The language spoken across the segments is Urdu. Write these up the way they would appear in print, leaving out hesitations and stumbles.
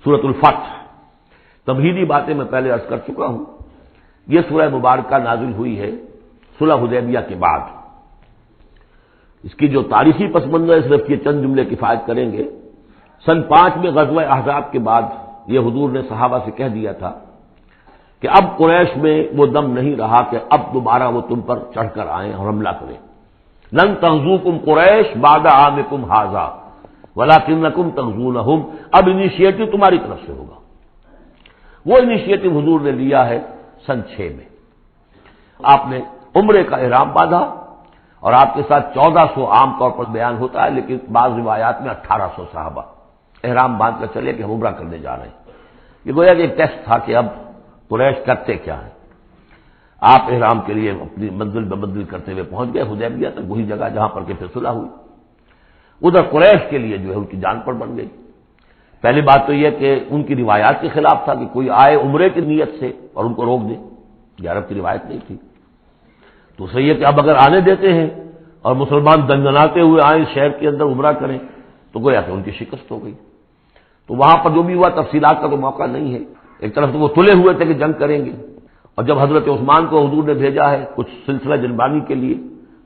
سورۃ الفتح. تمہیدی باتیں میں پہلے عرض کر چکا ہوں. یہ سورہ مبارکہ نازل ہوئی ہے صلح حدیبیہ کے بعد. اس کی جو تاریخی پس منظر ہے صرف یہ چند جملے کفایت کریں گے. سن 5 میں غزوہ احزاب کے بعد یہ حضور نے صحابہ سے کہہ دیا تھا کہ اب قریش میں وہ دم نہیں رہا کہ اب دوبارہ وہ تم پر چڑھ کر آئیں اور حملہ کریں. لن تغزوکم قریش بعد عامکم ھذا ولکنکم تغزونہم. اب انیشیٹو تمہاری طرف سے ہوگا. وہ انیشیٹو حضور نے لیا ہے سن 6 میں. آپ نے عمرے کا احرام باندھا اور آپ کے ساتھ 1400 عام طور پر بیان ہوتا ہے لیکن بعض روایات میں 1800 صحابہ احرام باندھ کر چلے کہ ہم عمرہ کرنے جا رہے ہیں. یہ گویا کہ ایک ٹیسٹ تھا کہ اب قریش کرتے کیا ہے. آپ احرام کے لیے اپنی منزل بہ منزل کرتے ہوئے پہنچ گئے حدیبیہ تک, وہی جگہ جہاں پر کہ پھر صلح ہوئی. ادھر قریش کے لیے جو ہے ان کی جان پر بن گئی. پہلی بات تو یہ کہ ان کی روایات کے خلاف تھا کہ کوئی آئے عمرے کی نیت سے اور ان کو روک دے. یہ عرب کی روایت نہیں تھی. تو صحیح ہے کہ اب اگر آنے دیتے ہیں اور مسلمان دنگناتے ہوئے آئیں شہر کے اندر عمرہ کریں تو گویا کہ ان کی شکست ہو گئی. تو وہاں پر جو بھی ہوا تفصیلات کا تو موقع نہیں ہے. ایک طرف تو وہ تلے ہوئے تھے کہ جنگ کریں گے, اور جب حضرت عثمان کو حضور نے بھیجا ہے کچھ سلسلہ جنبانی کے لیے,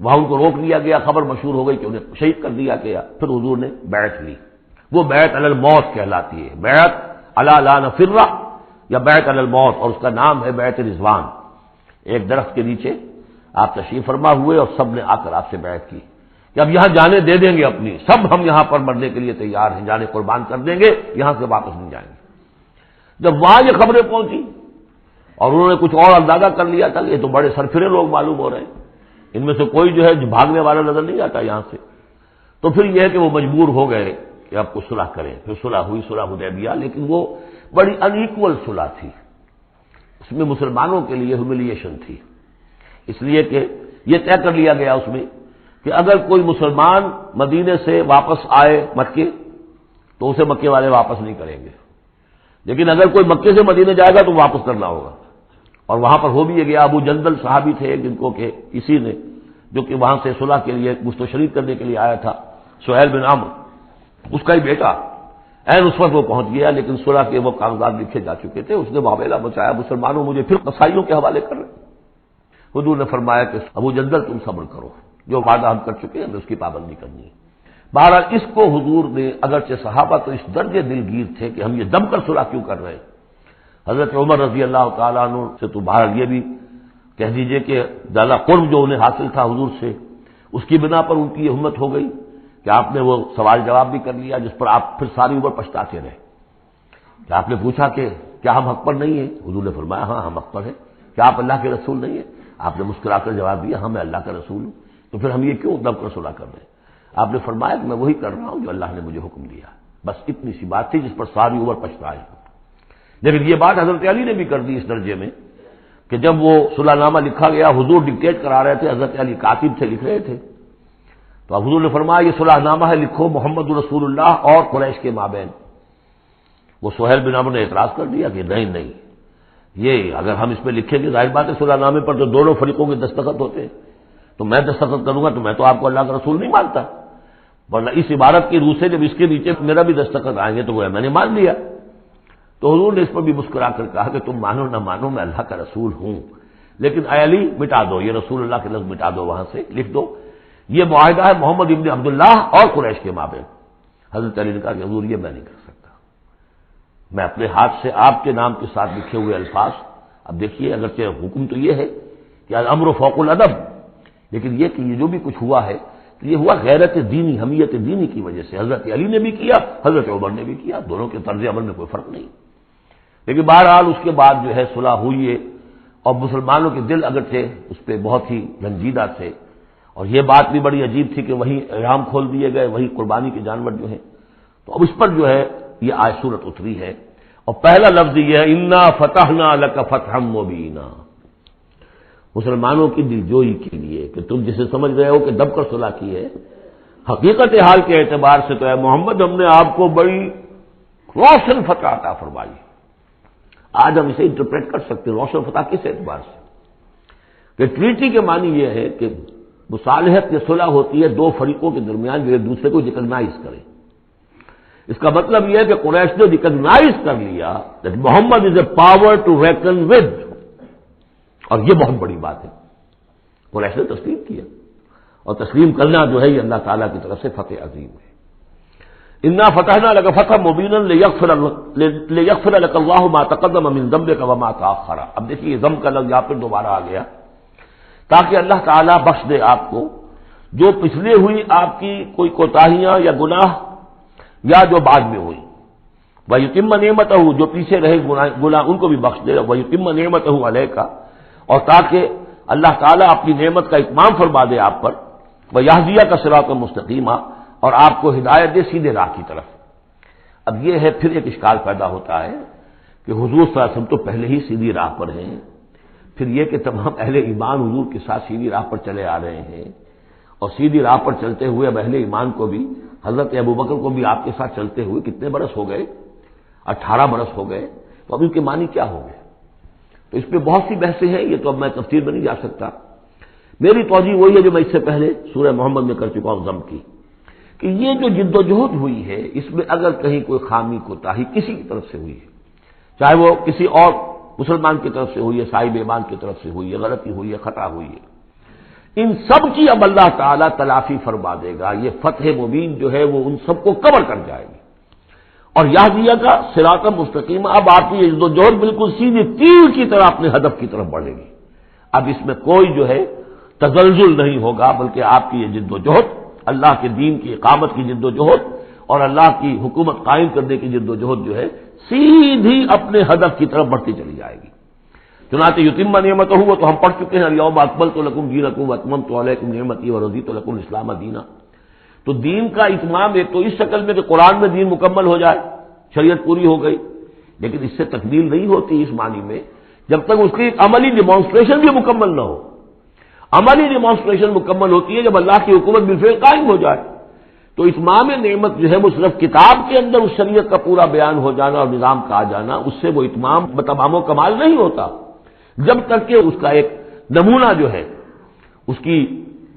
وہاں ان کو روک لیا گیا. خبر مشہور ہو گئی کہ انہیں شہید کر دیا گیا. پھر حضور نے بیعت لی. وہ بیعت علی الموت کہلاتی ہے. بیعت علی لا نفر یا بیعت علی الموت, اور اس کا نام ہے بیعت رضوان. ایک درخت کے نیچے آپ تشریف فرما ہوئے اور سب نے آ کر آپ سے بیعت کی کہ اب یہاں جانے دے دیں گے اپنی, سب ہم یہاں پر مرنے کے لیے تیار ہیں, جانے قربان کر دیں گے, یہاں سے واپس نہیں جائیں گے. جب وہاں یہ خبریں پہنچی اور انہوں نے کچھ اور اندازہ کر لیا تھا کہ یہ تو بڑے سرفرے لوگ معلوم ہو رہے ہیں, ان میں سے کوئی جو ہے بھاگنے والا نظر نہیں آتا یہاں سے, تو پھر یہ ہے کہ وہ مجبور ہو گئے کہ اب کچھ صلح کریں. پھر صلح ہوئی, صلح حدیبیہ, لیکن وہ بڑی ان ایکول صلح تھی. اس میں مسلمانوں کے لیے ہیوملیشن تھی, اس لیے کہ یہ طے کر لیا گیا اس میں کہ اگر کوئی مسلمان مدینے سے واپس آئے مکے تو اسے مکے والے واپس نہیں کریں گے, لیکن اگر کوئی مکے سے مدینے جائے گا تو واپس کرنا ہوگا. اور وہاں پر ہو بھی گیا. ابو جندل صحابی تھے جن کو کہ اسی نے جو کہ وہاں سے صلح کے لیے گشت و شریک کرنے کے لیے آیا تھا, سہیل بن عمرو, اس کا ہی بیٹا عین اس وقت وہ پہنچ گیا, لیکن صلح کے وہ کاغذات لکھے جا چکے تھے. اس نے معاملہ بچایا. مسلمانوں مجھے پھر قصائیوں کے حوالے کر رہے. حضور نے فرمایا کہ ابو جندل تم صبر کرو, جو وعدہ ہم کر چکے ہیں اس کی پابندی کرنی ہے. بہرحال اس کو حضور نے, اگرچہ صحابہ تو اس درجے دلگیر تھے کہ ہم یہ دم کر صلح کیوں کر رہے ہیں. حضرت عمر رضی اللہ تعالیٰ عنہ سے تو بہرحال یہ بھی کہہ دیجئے کہ زیادہ قرب جو انہیں حاصل تھا حضور سے, اس کی بنا پر ان کی یہ ہمت ہو گئی کہ آپ نے وہ سوال جواب بھی کر لیا جس پر آپ پھر ساری عمر پچھتاتے رہے. کہ آپ نے پوچھا کہ کیا ہم حق پر نہیں ہیں؟ حضور نے فرمایا ہاں ہم حق پر ہیں. کیا آپ اللہ کے رسول نہیں ہیں؟ آپ نے مسکرا کر جواب دیا ہاں میں اللہ کا رسول ہوں. تو پھر ہم یہ کیوں دم کر صلح کر رہے ہیں؟ آپ نے فرمایا کہ میں وہی کر رہا ہوں جو اللہ نے مجھے حکم دیا. بس اتنی سی بات تھی جس پر ساری عمر پچھتائے. لیکن یہ بات حضرت علی نے بھی کر دی اس درجے میں کہ جب وہ صلح نامہ لکھا گیا, حضور ڈکٹیٹ کرا رہے تھے, حضرت علی کاتب سے لکھ رہے تھے, تو اب حضور نے فرمایا یہ صلح نامہ ہے, لکھو محمد رسول اللہ اور قریش کے مابین. وہ سہیل بن عمرو نے اعتراض کر دیا کہ نہیں, یہ اگر ہم اس پہ لکھیں گے ظاہر بات ہے صلح نامے پر تو دونوں فریقوں کے دستخط ہوتے ہیں, تو میں دستخط کروں گا تو میں تو آپ کو اللہ کا رسول نہیں مانتا, ورنہ اس عبارت کی روح سے جب اس کے نیچے میرا بھی دستخط آئیں گے تو وہ میں نے مان لیا. تو حضور نے اس پر بھی مسکرا کر کہا کہ تم مانو نہ مانو میں اللہ کا رسول ہوں, لیکن اے علی مٹا دو یہ رسول اللہ کے لفظ, مٹا دو وہاں سے, لکھ دو یہ معاہدہ ہے محمد ابن عبداللہ اور قریش کے مابین. حضرت علی نے کہا کہ حضور یہ میں نہیں کر سکتا, میں اپنے ہاتھ سے آپ کے نام کے ساتھ لکھے ہوئے الفاظ. اب دیکھیے اگرچہ حکم تو یہ ہے کہ الامر فوق الادب, لیکن یہ کہ یہ جو بھی کچھ ہوا ہے تو یہ ہوا غیرت دینی, حمیت دینی کی وجہ سے. حضرت علی نے بھی کیا, حضرت عمر نے بھی کیا, دونوں کے طرز عمل میں کوئی فرق نہیں. لیکن بہرحال اس کے بعد جو ہے صلح ہوئی ہے, اور مسلمانوں کے دل اگرچہ اس پہ بہت ہی رنجیدہ تھے, اور یہ بات بھی بڑی عجیب تھی کہ وہیں احرام کھول دیے گئے, وہیں قربانی کے جانور جو ہیں. تو اب اس پر جو ہے یہ آیت سورت اتری ہے, اور پہلا لفظ یہ ہے انا فتحنا لک فتحا مبینا, مسلمانوں کی دلجوئی کے لیے کہ تم جسے سمجھ رہے ہو کہ دب کر صلح کی ہے, حقیقت حال کے اعتبار سے تو ہے محمد ہم نے آپ کو بڑی روشن فتح عطا فرمائی. آج ہم اسے انٹرپریٹ کر سکتے ہیں روشن فتح کس اعتبار سے کہ ٹریٹی کے معنی یہ ہے کہ مصالحت یا صلح ہوتی ہے دو فریقوں کے درمیان جو ایک دوسرے کو ریکگنائز کریں. اس کا مطلب یہ ہے کہ قریش نے ریکگنائز کر لیا کہ Muhammad is a power to reckon with, اور یہ بہت بڑی بات ہے، قریش نے تسلیم کیا، اور تسلیم کرنا جو ہے یہ اللہ تعالیٰ کی طرف سے فتح عظیم ہے۔ انا فتحنا لک فتحا مبینا لیغفر لک اللہ ما تقدم من ذنبک وما تاخر۔ اب دیکھیے یہ ذنب کا لفظ یہاں پھر دوبارہ آ گیا، تاکہ اللہ تعالیٰ بخش دے آپ کو جو پچھلے ہوئی آپ کی کوئی کوتاہیاں یا گناہ یا جو بعد میں ہوئی، وَيُتِمَّ نِعْمَتَهُ جو پیچھے رہے گناہ ان کو بھی بخش دے، وَيُتِمَّ نِعْمَتَهُ عَلَيْكَ اور تاکہ اللہ تعالیٰ اپنی نعمت کا اتمام فرما دے آپ پر، وَيَهْدِيَكَ صِرَاطًا مُسْتَقِيمًا اور آپ کو ہدایت دے سیدھے راہ کی طرف۔ اب یہ ہے پھر ایک اشکال پیدا ہوتا ہے کہ حضور صلی اللہ علیہ وسلم تو پہلے ہی سیدھی راہ پر ہیں، پھر یہ کہ تمام اہل ایمان حضور کے ساتھ سیدھی راہ پر چلے آ رہے ہیں، اور سیدھی راہ پر چلتے ہوئے اب اہل ایمان کو بھی، حضرت ابوبکر کو بھی آپ کے ساتھ چلتے ہوئے کتنے برس ہو گئے؟ 18 برس ہو گئے، تو اب ان کے معنی کیا ہو گئے؟ تو اس پہ بہت سی بحثیں ہیں، یہ تو اب میں تفصیل میں نہیں جا سکتا۔ میری توجہ وہی ہے جو میں اس سے پہلے سورہ محمد میں کر چکا ہوں ضم کی، کہ یہ جو جد و جہد ہوئی ہے اس میں اگر کہیں کوئی خامی کوتاہی کسی کی طرف سے ہوئی ہے، چاہے وہ کسی اور مسلمان کی طرف سے ہوئی ہے، صاحب ایمان کی طرف سے ہوئی ہے، غلطی ہوئی ہے، خطا ہوئی ہے، ان سب کی اب اللہ تعالیٰ تلافی فرما دے گا۔ یہ فتح مبین جو ہے وہ ان سب کو کور کر جائے گی، اور یہدیہ کا صراط مستقیم، اب آپ کی یہ جوہر بالکل سیدھی تیر کی طرح اپنے ہدف کی طرف بڑھے گی۔ اب اس میں کوئی جو ہے تزلزل نہیں ہوگا، بلکہ آپ کی یہ جد و جہد، اللہ کے دین کی اقامت کی جد و جہد اور اللہ کی حکومت قائم کرنے کی جد و جہد جو ہے سیدھی اپنے ہدف کی طرف بڑھتی چلی جائے گی۔ چنانچہ یتم نعمتہ وہ تو ہم پڑھ چکے ہیں، الیوم اکملت لکم دینکم واتممت علیکم نعمتی ورضیت لکم الاسلام دینا۔ تو دین کا اتمام ایک تو اس شکل میں کہ قرآن میں دین مکمل ہو جائے، شریعت پوری ہو گئی، لیکن اس سے تکمیل نہیں ہوتی اس معنی میں جب تک اس کی ایک عملی ڈیمانسٹریشن بھی مکمل نہ ہو۔ عملی ڈیمانسٹریشن مکمل ہوتی ہے جب اللہ کی حکومت بالفعل قائم ہو جائے۔ تو اتمام نعمت جو ہے وہ صرف کتاب کے اندر اس شریعت کا پورا بیان ہو جانا اور نظام کا آ جانا، اس سے وہ اتمام تمام و کمال نہیں ہوتا جب تک کہ اس کا ایک نمونہ جو ہے، اس کی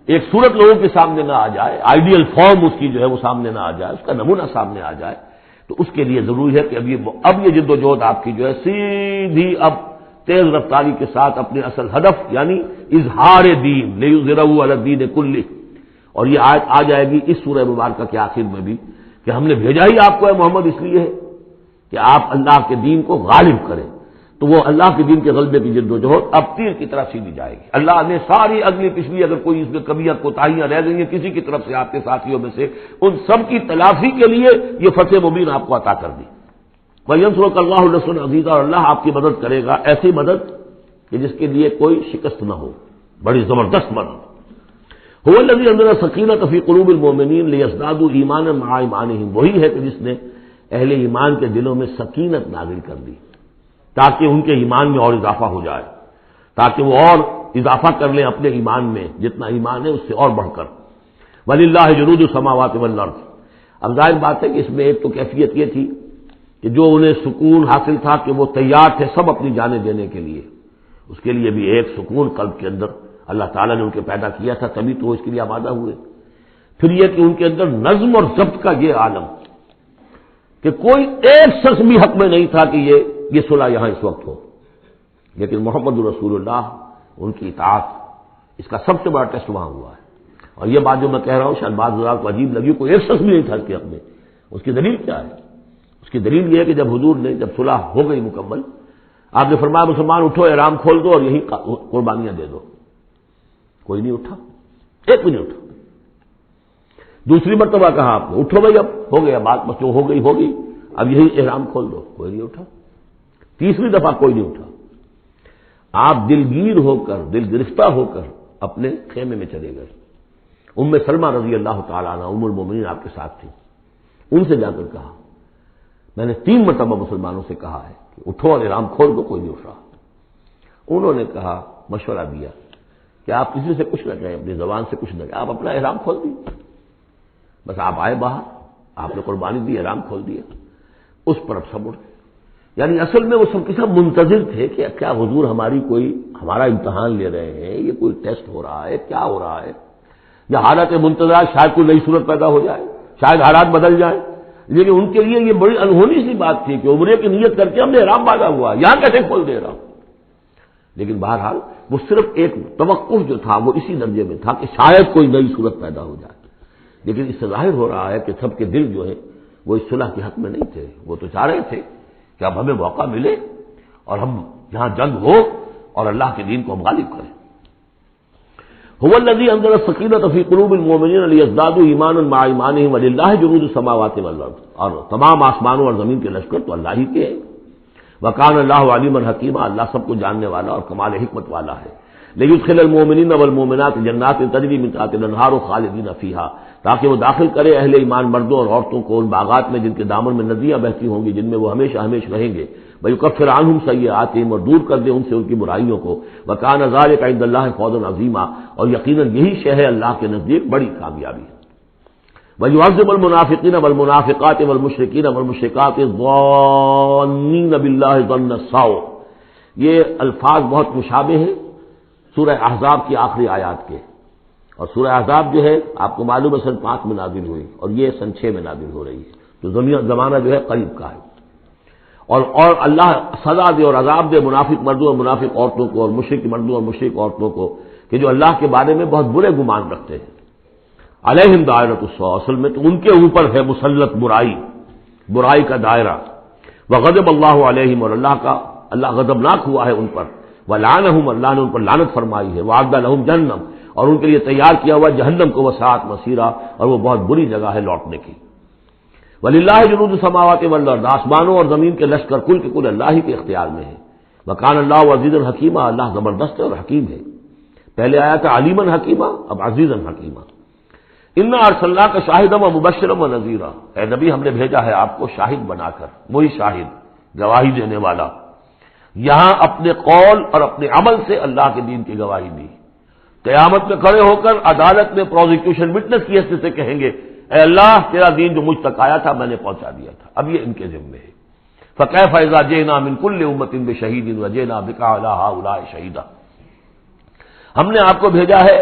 ایک صورت لوگوں کے سامنے نہ آ جائے، آئیڈیل فارم اس کی جو ہے وہ سامنے نہ آ جائے، اس کا نمونہ سامنے آ جائے۔ تو اس کے لیے ضروری ہے کہ اب یہ جد و جہد آپ کی جو ہے سیدھی اب تیز رفتاری کے ساتھ اپنے اصل ہدف یعنی اظہار دین لیظہرہ علی الدین کلہ، اور یہ آیت آ جائے گی اس سورہ مبارکہ کے آخر میں بھی کہ ہم نے بھیجا ہی آپ کو ہے محمد اس لیے ہے کہ آپ اللہ کے دین کو غالب کریں۔ تو وہ اللہ کے دین کے غلبے کی جد و جہد اب تیر کی طرح سیدھی جائے گی۔ اللہ نے ساری اگلی پچھلی اگر کوئی اس میں کمیاں کوتاہیاں رہ گئی ہیں کسی کی طرف سے آپ کے ساتھیوں میں سے، ان سب کی تلافی کے لیے یہ فتح مبین آپ کو عطا کر دی۔ وَيَنْصُرَكَ اللَّهُ نَصْرًا عَزِيزًا اور اللہ آپ کی مدد کرے گا، ایسی مدد کہ جس کے لیے کوئی شکست نہ ہو، بڑی زبردست مدد۔ هُوَ الَّذِي أَنزَلَ السَّكِينَةَ فِي قُلُوبِ الْمُؤْمِنِينَ لِيَزْدَادُوا إِيمَانًا مَعَ إِيمَانِهِمْ، وہی ہے کہ جس نے اہل ایمان کے دلوں میں سکینت نازل کر دی تاکہ ان کے ایمان میں اور اضافہ ہو جائے، تاکہ وہ اور اضافہ کر لیں اپنے ایمان میں، جتنا ایمان ہے اس سے اور بڑھ کر۔ وَلِلَّهِ جُنُودُ السَّمَاوَاتِ وَالْأَرْضِ، اب ظاہر بات ہے کہ اس میں ایک تو کیفیت یہ تھی کہ جو انہیں سکون حاصل تھا کہ وہ تیار تھے سب اپنی جانیں دینے کے لیے، اس کے لیے بھی ایک سکون قلب کے اندر اللہ تعالیٰ نے ان کے پیدا کیا تھا، تبھی تو وہ اس کے لیے آمادہ ہوئے۔ پھر یہ کہ ان کے اندر نظم اور ضبط کا یہ عالم کہ کوئی ایک شخص بھی حق میں نہیں تھا کہ یہ صلح یہاں اس وقت ہو، لیکن محمد رسول اللہ ان کی اطاعت اس کا سب سے بڑا ٹیسٹ وہاں ہوا ہے۔ اور یہ بات جو میں کہہ رہا ہوں شاید بعض حضرات کو عجیب لگی، کوئی ایک شخص بھی نہیں تھا اس کے حق میں۔ اس کی دلیل کیا ہے؟ اس کی دلیل یہ ہے کہ جب حضور نے جب صلح ہو گئی مکمل، آپ نے فرمایا مسلمان اٹھو، احرام کھول دو اور یہی قربانیاں دے دو۔ کوئی نہیں اٹھا، ایک بھی نہیں اٹھا۔ دوسری مرتبہ کہا آپ نے اٹھو بھائی، اب ہو گیا بات، بس جو ہو گئی ہوگی، اب یہی احرام کھول دو، کوئی نہیں اٹھا۔ تیسری دفعہ کوئی نہیں اٹھا۔ آپ دلگیر ہو کر، دل گرفتہ ہو کر اپنے خیمے میں چلے گئے۔ ام سلمہ رضی اللہ تعالیٰ عنہ ام المومنین آپ کے ساتھ تھی، ان سے جا کر کہا میں نے 3 مرتبہ مسلمانوں سے کہا ہے کہ اٹھو اور احرام کھول دو، کوئی نہیں اٹھ رہا۔ انہوں نے کہا، مشورہ دیا کہ آپ کسی سے کچھ نہ کہیں، اپنی زبان سے کچھ نہ کہیں، آپ اپنا احرام کھول دیجیے۔ بس آپ آئے باہر، آپ نے قربانی دی، احرام کھول دیا، اس پر اب سب اٹھ گئے۔ یعنی اصل میں وہ سب کے سب منتظر تھے کہ کیا حضور ہمارا امتحان لے رہے ہیں، یہ کوئی ٹیسٹ ہو رہا ہے، کیا ہو رہا ہے، یا حالت منتظر شاید کوئی نئی صورت پیدا ہو جائے، شاید حالات بدل جائیں۔ لیکن ان کے لیے یہ بڑی انہونی سی بات تھی کہ عمرے کی نیت کر کے ہم نے احرام باندھا ہوا، یہاں کیسے کھول دے رہا ہوں؟ لیکن بہرحال وہ صرف ایک توقف جو تھا وہ اسی درجے میں تھا کہ شاید کوئی نئی صورت پیدا ہو جائے، لیکن اس سے ظاہر ہو رہا ہے کہ سب کے دل جو ہے وہ اس صلح کے حق میں نہیں تھے، وہ تو چاہ رہے تھے کہ اب ہمیں موقع ملے اور ہم یہاں جنگ ہو اور اللہ کے دین کو ہم غالب کریں۔ هو الذي انزل السکینۃ فی قلوب المؤمنین لیزدادوا ایمانا مع ایمانہم وللہ جنود السماوات والارض، اور تمام آسمانوں اور زمین کے لشکر تو اللہ ہی کے ہیں۔ وکان اللہ علیما حکیما، اللہ سب کو جاننے والا اور کمال حکمت والا ہے۔ لیدخل المؤمنین والمؤمنات جنات تجری من تحتها الانہار خالدین فیہا، تاکہ وہ داخل کرے اہل ایمان مردوں اور عورتوں کو ان باغات میں جن کے دامن میں ندیاں بہتی ہوں گی، جن میں وہ ہمیشہ ہمیشہ رہیں گے۔ وَيُكَفِّرْ عَنْهُمْ سَيِّئَاتِهِمْ، اور دور کر دے ان سے ان کی برائیوں کو۔ وَكَانَ ذَلِكَ عِندَ اللَّهِ فَوْزًا عَظِيمًا، اور یقیناً یہی شے ہے اللہ کے نزدیک بڑی کامیابی ہے۔ وَيُعَذِّبُ الْمُنَافِقِينَ وَالْمُنَافِقَاتِ وَالْمُشْرِكِينَ وَالْمُشْرِكَاتِ الظَّانِّينَ بِاللَّهِ ظَنَّ السَّوْءِ، یہ الفاظ بہت مشابہ ہیں سورہ احزاب کی آخری آیات کے، اور سورہ احزاب جو ہے آپ کو معلوم ہے سن 5 میں نازل ہوئی اور یہ سن 6 میں نازل ہو رہی ہے، تو زمانہ جو ہے قریب کا ہے۔ اور اللہ سزا دے اور عذاب دے منافق مردوں اور منافق عورتوں کو، اور مشرک مردوں اور مشرک عورتوں کو، کہ جو اللہ کے بارے میں بہت برے گمان رکھتے ہیں۔ علیہم دائرۃ السوء، اصل میں تو ان کے اوپر ہے مسلط برائی کا دائرہ۔ وغضب اللہ علیہم، اور اللہ غضبناک ہوا ہے ان پر۔ ولعنہم، اللہ نے ان پر لعنت فرمائی ہے۔ وعد لہم جہنم، اور ان کے لیے تیار کیا ہوا جہنم کو، وساعت مصیرا، اور وہ بہت بری جگہ ہے لوٹنے کی۔ وللہ جنود السماوات والارض، آسمانوں اور زمین کے لشکر کل کے کل اللہ ہی کے اختیار میں ہے۔ وکان اللہ عزیزا حکیما، اللہ زبردست ہے اور حکیم ہے۔ پہلے آیا تھا علیما حکیما، اب عزیزا حکیما۔ انا ارسلناک شاہدا ومبشرا ونذیرا، اے نبی ہم نے بھیجا ہے آپ کو شاہد بنا کر، وہی شاہد گواہی دینے والا۔ یہاں اپنے قول اور اپنے عمل سے اللہ کے دین کی گواہی دی۔ قیامت میں کھڑے ہو کر عدالت میں پروزیکیوشن وٹنس کی حیثیت سے کہیں گے اے اللہ تیرا دین جو مجھ تک آیا تھا میں نے پہنچا دیا تھا، اب یہ ان کے ذمے ہے۔ فکیف اذا جئنا من کل امۃ بشہید وجئنا بک علی ہؤلاء شہیدا، ہم نے آپ کو بھیجا ہے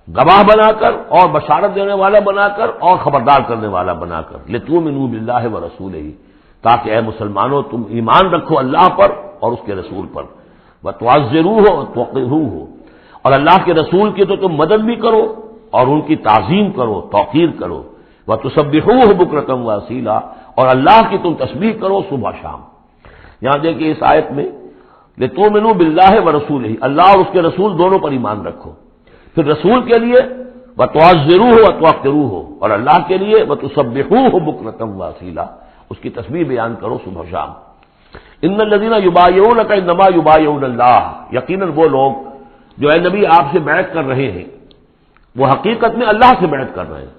گواہ بنا کر اور بشارت دینے والا بنا کر اور خبردار کرنے والا بنا کر، لتؤمنوا باللہ ورسولہ، تاکہ اے مسلمانوں تم ایمان رکھو اللہ پر اور اس کے رسول پر، وتعزروہ وتوقروہ، اور اللہ کے رسول کی تو تم مدد بھی کرو اور ان کی تعظیم کرو، توقیر کرو، وتسبحوہ بکرۃ واصیلا، اور اللہ کی تم تسبیح کرو صبح شام۔ یہاں دیکھیں اس آیت میں لتؤمنوا باللہ ورسولہ، اللہ اور اس کے رسول دونوں پر ایمان رکھو، پھر رسول کے لیے وتعزروہ وتوقروہ، اور اللہ کے لیے وتسبحوہ بکرۃ واصیلا، اس کی تسبیح بیان کرو صبح شام۔ ان الذین یبایعونک انما یبایعون اللہ، یقیناً وہ لوگ جو اے نبی آپ سے بیعت کر رہے ہیں وہ حقیقت میں اللہ سے بیعت کر رہے ہیں۔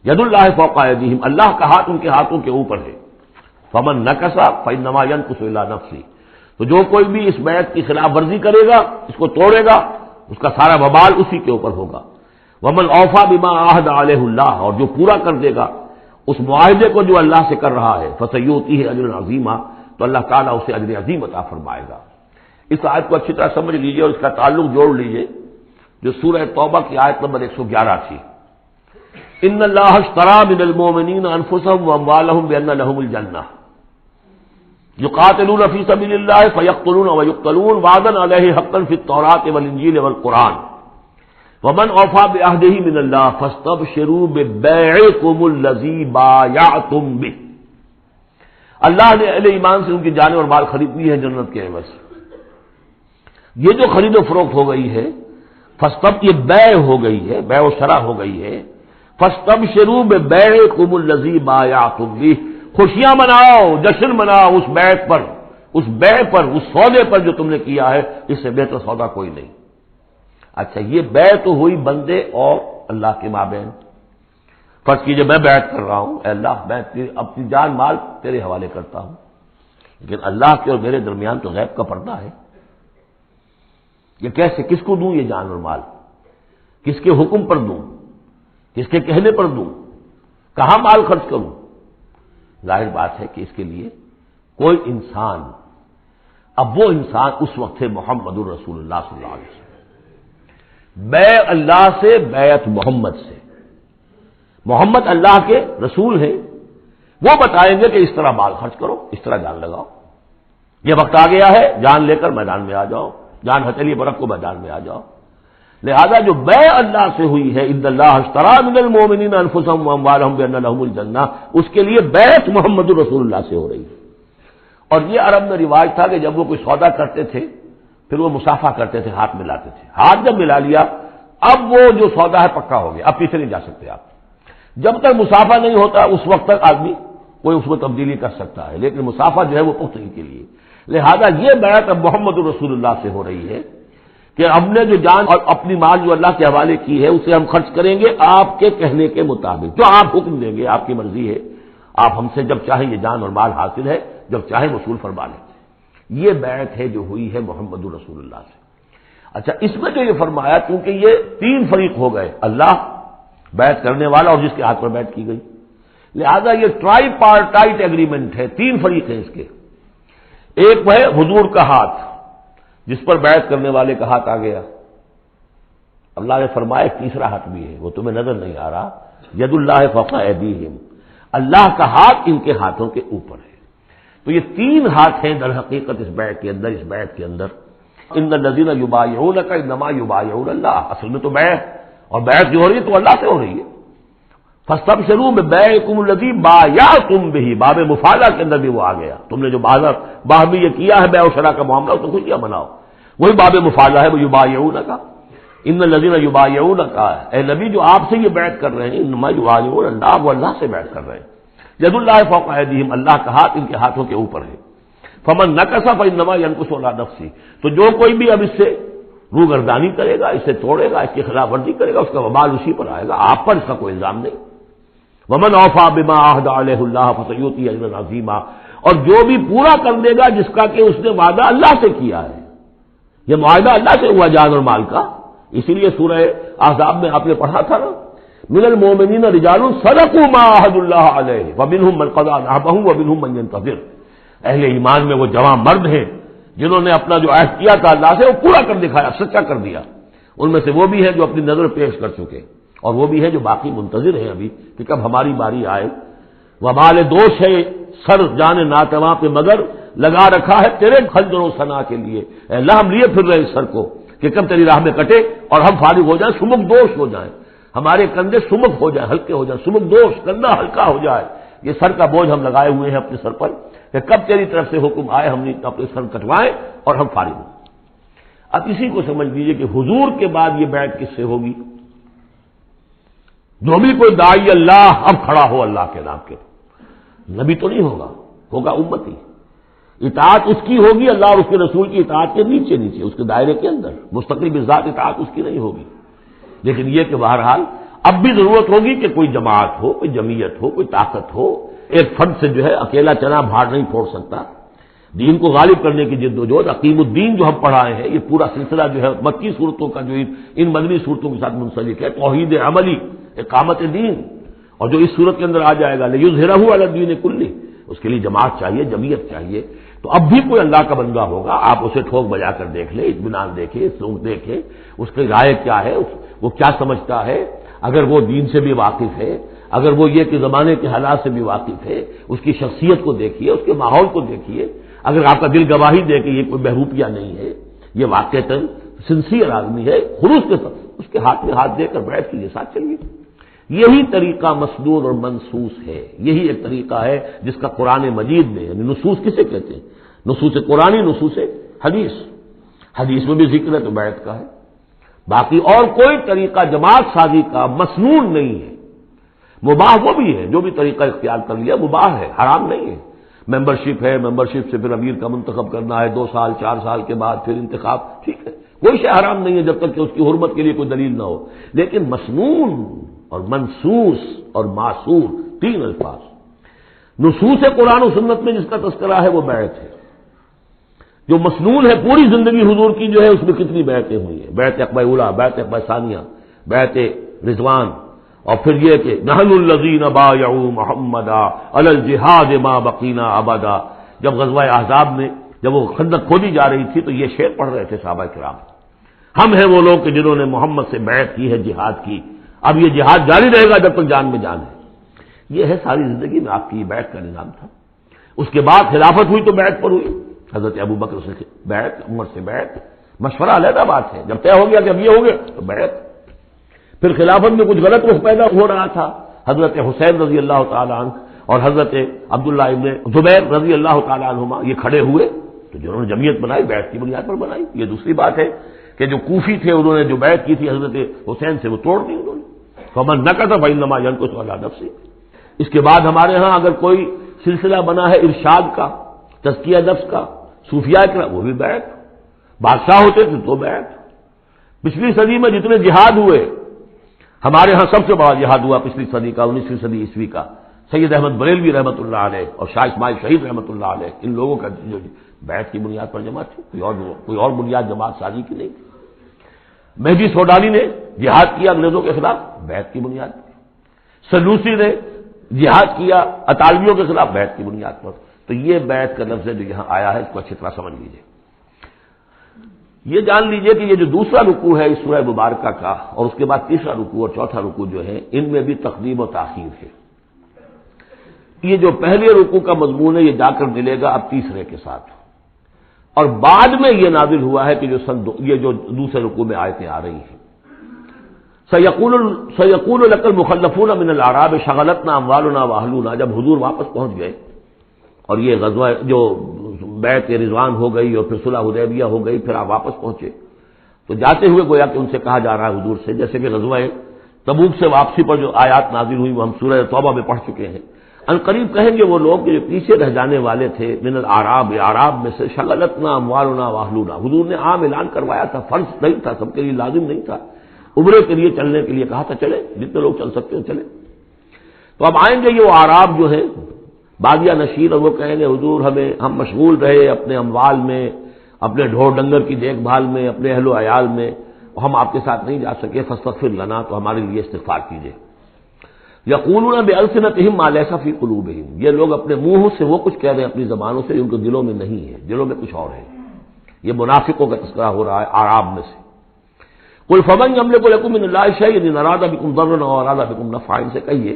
ید اللہ فوق ایدیہم، اللہ کا ہاتھ ان کے ہاتھوں کے اوپر ہے۔ فمن نکث فانما ینکث الی نفسہ، تو جو کوئی بھی اس بیعت کی خلاف ورزی کرے گا، اس کو توڑے گا، اس کا سارا وبال اسی کے اوپر ہوگا۔ ومن اوفی بما عاہد علیہ اللہ، اور جو پورا کر دے گا اس معاہدے کو جو اللہ سے کر رہا ہے، فسیؤتیہ اجرا عظیما، تو اللہ تعالیٰ اسے اجر عظیم عطا فرمائے گا۔ اس آیت کو اچھی طرح سمجھ لیجئے اور اس کا تعلق جوڑ لیجئے جو سورہ توبہ کی آیت نمبر 111 تھی۔ ان اللہ اشتری من المؤمنین انفسهم واموالهم بان لهم الجنہ یقاتلون فی سبیل اللہ فیقتلون ویقتلون وعدا علیہ حقا فی التوراۃ والانجیل والقرآن ومن اوفی بعہدہ من اللہ فاستبشروا ببیعکم الذی بایعتم بہ، اللہ نے اہل ایمان سے ان کی جانیں اور مال خرید لی ہے جنت کے عوض۔ یہ جو خرید و فروخت ہو گئی ہے یہ بیع ہو گئی ہے، بیع و شرع ہو گئی ہے۔ فاستبشروا ببیعکم الذی بایعتم بہ، خوشیاں مناؤ، جشن مناؤ اس بیع پر، اس سودے پر جو تم نے کیا ہے، اس سے بہتر سودا کوئی نہیں۔ اچھا یہ بیع تو ہوئی بندے اور اللہ کے مابین۔ فرض کیجئے میں بیعت کر رہا ہوں، اے اللہ میں اپنی جان مال تیرے حوالے کرتا ہوں، لیکن اللہ کے اور میرے درمیان تو غیب کا پردہ ہے۔ یہ کیسے، کس کو دوں یہ جان اور مال؟ کس کے حکم پر دوں؟ کس کے کہنے پر دوں؟ کہاں مال خرچ کروں؟ ظاہر بات ہے کہ اس کے لیے کوئی انسان، اب وہ انسان اس وقت ہے محمد الرسول اللہ صلی اللہ علیہ وسلم، بیع اللہ سے بیعت محمد سے۔ محمد اللہ کے رسول ہیں، وہ بتائیں گے کہ اس طرح مال خرچ کرو، اس طرح جان لگاؤ، یہ وقت آ گیا ہے جان لے کر میدان میں آ جاؤ، جان ہتھیلی پر رکھ کو میدان میں آ جاؤ۔ لہذا جو بیع اللہ سے ہوئی ہے، ان اللہ اشتری من المؤمنین انفسهم واموالهم بان لهم الجنہ، اس کے لیے بیعت محمد رسول اللہ سے ہو رہی ہے۔ اور یہ عرب میں رواج تھا کہ جب وہ کوئی سودا کرتے تھے پھر وہ مصافحہ کرتے تھے، ہاتھ ملاتے تھے، ہاتھ جب ملا لیا اب وہ جو سودا ہے پکا ہو گیا، اب پیچھے نہیں جا سکتے آپ۔ جب تک مصافحہ نہیں ہوتا اس وقت تک آدمی کوئی اس میں تبدیلی کر سکتا ہے، لیکن مصافحہ جو ہے وہ پختگی کے لیے۔ لہذا یہ بیعت اب محمد رسول اللہ سے ہو رہی ہے کہ ہم نے جو جان اور اپنی مال جو اللہ کے حوالے کی ہے اسے ہم خرچ کریں گے آپ کے کہنے کے مطابق، جو آپ حکم دیں گے، آپ کی مرضی ہے، آپ ہم سے جب چاہیں یہ جان اور مال حاصل ہے، جب چاہیں وصول فرما لیں۔ یہ بیعت ہے جو ہوئی ہے محمد رسول اللہ سے۔ اچھا، اس میں جو یہ فرمایا کیونکہ یہ تین فریق ہو گئے، اللہ، بیعت کرنے والا اور جس کے ہاتھ پر بیعت کی گئی، لہذا یہ ٹرائی پارٹائٹ ایگریمنٹ ہے، تین فریق ہیں اس کے۔ ایک وہ ہے حضور کا ہاتھ جس پر بیعت کرنے والے کا ہاتھ آ گیا، اللہ نے فرمایا تیسرا ہاتھ بھی ہے، وہ تمہیں نظر نہیں آ رہا، ید اللہ فوق ایدیہم، اللہ کا ہاتھ ان کے ہاتھوں کے اوپر ہے۔ تو یہ تین ہاتھ ہیں در حقیقت اس بیعت کے اندر، اس بیعت کے اندر۔ ان الذین یبایعونک انما یبایعون اللہ، اصل میں تو بیعت، اور بیعت جو ہو رہی ہے تو اللہ سے ہو رہی ہے۔ فاستبشروا ببیعکم الذی بایعتم بہ، باب مفاعلہ کے اندر بھی وہ آ گیا، تم نے جو باہمی یہ کیا ہے بیع و شراء کا معاملہ، اس کو خوشیاں مناؤ، وہی باب مفاعلہ ہے، وہ یبایعونک، ان الذین یبایعونک، اے نبی جو آپ سے یہ بیعت کر رہے ہیں، انما یبایعون اللہ، وہ اللہ سے بیعت کر رہے ہیں۔ ید اللہ فوق ایدیہم، اللہ کا ہاتھ ان کے ہاتھوں کے اوپر ہے۔ فمن نکث فانما ینکث علی نفسہ، تو جو کوئی بھی اب اس سے روگردانی کرے گا، اسے توڑے گا، اس کی خلاف ورزی کرے گا، اس کا وبال اسی پر آئے گا، آپ پر اس کا کوئی الزام نہیں۔ ومن اوفی بما عہد علیہ اللہ فسیؤتی اجرا عظیما، اور جو بھی پورا کر دے گا جس کا کہ اس نے وعدہ اللہ سے کیا ہے، یہ معاہدہ اللہ سے ہوا جان اور مال کا۔ اسی لیے سورہ احزاب میں آپ نے پڑھا تھا نا، من المؤمنین رجال صدقوا ما عہدوا اللہ علیہ ومنہم من قضی نحبہ ومنہم من ینتظر، اہل ایمان میں وہ جوان مرد ہیں جنہوں نے اپنا جو عہد کیا تھا اللہ سے وہ پورا کر دکھایا، سچا کر دیا۔ ان میں سے وہ بھی ہیں جو اپنی نظر پیش کر چکے، اور وہ بھی ہے جو باقی منتظر ہیں ابھی کہ کب ہماری باری آئے۔ وبال دوش ہے سر جان ناتواں پہ مگر لگا رکھا ہے تیرے خنجر و ثنا کے لیے، اے اللہ ہم لیے پھر رہے اس سر کو کہ کب تیری راہ میں کٹے اور ہم فارغ ہو جائیں، سمک دوش ہو جائیں، ہمارے کندھے سمک ہو جائیں، ہلکے ہو جائیں، سمک دوش، کندھا ہلکا ہو جائے۔ یہ سر کا بوجھ ہم لگائے ہوئے ہیں اپنے سر پر کہ کب تیری طرف سے حکم آئے ہم نے اپنے سر کٹوائیں اور ہم فارغ ہوں۔ اب اسی کو سمجھ لیجیے کہ حضور کے بعد یہ بیعت کس سے ہوگی؟ جو بھی کوئی داعی اللہ اب کھڑا ہو اللہ کے نام کے، نبی تو نہیں ہوگا، ہوگا امتی، اطاعت اس کی ہوگی، اللہ اور اس کے رسول کی اطاعت کے نیچے نیچے اس کے دائرے کے اندر، مستقل بذات اطاعت اس کی نہیں ہوگی۔ لیکن یہ کہ بہرحال اب بھی ضرورت ہوگی کہ کوئی جماعت ہو، کوئی جمعیت ہو، کوئی طاقت ہو، ایک فرد سے جو ہے اکیلا چنا بھاڑ نہیں پھوڑ سکتا۔ دین کو غالب کرنے کی جد و جہد، عقیم الدین جو ہم پڑھائے ہیں، یہ پورا سلسلہ جو ہے مکی صورتوں کا جو ان مدنی صورتوں کے ساتھ منسلک ہے، توحید عملی، اقامت دین، اور جو اس صورت کے اندر آ جائے گا لیظہرہ علی الدین کلہ، اس کے لیے جماعت چاہیے، جمعیت چاہیے۔ تو اب بھی کوئی اللہ کا بندہ ہوگا، آپ اسے ٹھوک بجا کر دیکھ لیں، اطمینان دیکھیں، سلوک دیکھیں، اس کی رائے کیا ہے، وہ کیا سمجھتا ہے، اگر وہ دین سے بھی واقف ہے، اگر وہ یہ کہ زمانے کے حالات سے بھی واقف ہے، اس کی شخصیت کو دیکھیے، اس کے ماحول کو دیکھیے، اگر آپ کا دل گواہی دے کہ یہ کوئی بہروپیہ نہیں ہے، یہ واقعتاً سنسیئر آدمی ہے، خلوص کے ساتھ اس کے ہاتھ میں ہاتھ دے کر بیٹھ کے ساتھ چلیے۔ یہی طریقہ مسنون اور منصوص ہے، یہی ایک طریقہ ہے جس کا قرآن مجید میں، یعنی نصوص کسے کہتے ہیں؟ نصوص قرآنی، نصوص حدیث، حدیث میں بھی ذکر ہے تو بیعت کا ہے۔ باقی اور کوئی طریقہ جماعت سازی کا مسنون نہیں ہے، مباح وہ بھی ہے، جو بھی طریقہ اختیار کر لیا مباح ہے، حرام نہیں ہے۔ ممبرشپ ہے، ممبرشپ سے پھر امیر کا منتخب کرنا ہے، 2 سال 4 سال کے بعد پھر انتخاب، ٹھیک ہے، کوئی شے حرام نہیں ہے جب تک کہ اس کی حرمت کے لیے کوئی دلیل نہ ہو۔ لیکن مسنون اور منصوص اور معصور، 3 الفاظ۔ نصوص قرآن و سنت میں جس کا تذکرہ ہے وہ بیعت ہے۔ جو مسنون ہے پوری زندگی حضور کی جو ہے اس میں کتنی بیعتیں ہوئی ہیں، بیعت عقبہ اولیٰ، بیعت عقبہ ثانیہ، بیعت رضوان، اور پھر یہ کہ نحن الذین بایعوا محمدا علی الجہاد ما بقینا ابدا۔ جب غزوہ احزاب میں جب وہ خندق کھودی جا رہی تھی تو یہ شعر پڑھ رہے تھے صحابہ کرام، ہم ہیں وہ لوگ کہ جنہوں نے محمد سے بیعت کی ہے جہاد کی، اب یہ جہاد جاری رہے گا جب تک جان میں جان ہے۔ یہ ہے ساری زندگی میں آپ کی بیعت کا نظام تھا. اس کے بعد خلافت ہوئی تو بیعت پر ہوئی. حضرت ابو بکر سے بیعت، عمر سے بیعت، مشورہ علیحدہ بات ہے. جب طے ہو گیا کہ اب یہ ہو گیا تو بیعت. پھر خلافت میں کچھ غلط رخ پیدا ہو رہا تھا. حضرت حسین رضی اللہ تعالیٰ عنہ اور حضرت عبداللہ ابن زبیر رضی اللہ تعالیٰ عنہما یہ کھڑے ہوئے تو جنہوں نے جمعیت بنائی بیعت کی بنیاد پر بنائی. یہ دوسری بات ہے کہ جو کوفی تھے انہوں نے جو بیعت کی تھی حضرت حسین سے وہ توڑ دی انہوں نے. فمن نکث فإنما ينكث على نفسه. اس کے بعد ہمارے ہاں اگر کوئی سلسلہ بنا ہے ارشاد کا، تزکیہ نفس کا، صوفیاء کا، وہ بھی بیعت. بادشاہ ہوتے تھے تو بیعت. پچھلی صدی میں جتنے جہاد ہوئے، ہمارے ہاں سب سے بڑا جہاد ہوا پچھلی صدی کا، 19ویں صدی عیسوی کا. سید احمد بریلوی رحمۃ اللہ علیہ اور شاہ اسماعیل شہید رحمۃ اللہ علیہ، ان لوگوں کا جو بیعت کی بنیاد پر جماعت تھی، کوئی اور بنیاد جماعت سازی کی نہیں. مہدی سوڈانی نے جہاد کیا انگریزوں کے خلاف بیعت کی بنیاد پر. سنوسی نے جہاد کیا اطالویوں کے خلاف بیعت کی بنیاد پر. تو یہ بیعت کا لفظ جو یہاں آیا ہے اس کو اچھی طرح سمجھ لیجیے. یہ جان لیجئے کہ یہ جو دوسرا رکوع ہے اس سورہ مبارکہ کا، اور اس کے بعد تیسرا رکوع اور چوتھا رکوع جو ہے، ان میں بھی تقدیم و تاخیر ہے. یہ جو پہلے رکوع کا مضمون ہے یہ جا کر ملے گا اب تیسرے کے ساتھ، اور بعد میں یہ نازل ہوا ہے کہ یہ جو دوسرے رکوع میں آیتیں آ رہی ہیں. سیقول لک المخلفون من الاعراب شغلتنا اموالنا واہلونا. جب حضور واپس پہنچ گئے اور یہ غزوہ جو بیعت رضوان ہو گئی اور پھر صلح حدیبیہ ہو گئی، پھر آپ واپس پہنچے تو جاتے ہوئے گویا کہ ان سے کہا جا رہا ہے حضور سے، جیسے کہ غزوہ تبوک سے واپسی پر جو آیات نازل ہوئی وہ ہم سورہ توبہ میں پڑھ چکے ہیں. ان قریب کہیں گے وہ لوگ کہ جو پیچھے رہ جانے والے تھے، من الاعراب، اعراب میں سے، شغلتنا اموالنا واہلونا. حضور نے عام اعلان کروایا تھا، فرض نہیں تھا، سب کے لیے لازم نہیں تھا. عمرے کے لیے چلنے کے لیے کہا تھا چلے، جتنے لوگ چل سکتے ہو چلے. تو اب آئیں گے یہ وہ اعراب جو ہے بادیہ نشین، اور وہ کہیں گے حضور ہم مشغول رہے اپنے اموال میں، اپنے ڈھور ڈنگر کی دیکھ بھال میں، اپنے اہل و عیال میں، ہم آپ کے ساتھ نہیں جا سکے، فاستغفر لنا، تو ہمارے لیے استغفار کیجیے. یقولون بألسنتہم ما لیس فی قلوبہم. یہ لوگ اپنے منہ سے وہ کچھ کہہ رہے ہیں اپنی زبانوں سے، ان کے دلوں میں نہیں ہے، دلوں میں کچھ اور ہے. یہ منافقوں کا تذکرہ ہو رہا ہے اعراب میں سے. قل فمن یملک لکم من اللہ شیئا ان اراد بکم ضرا او اراد بکم نفعا. ان سے کہیے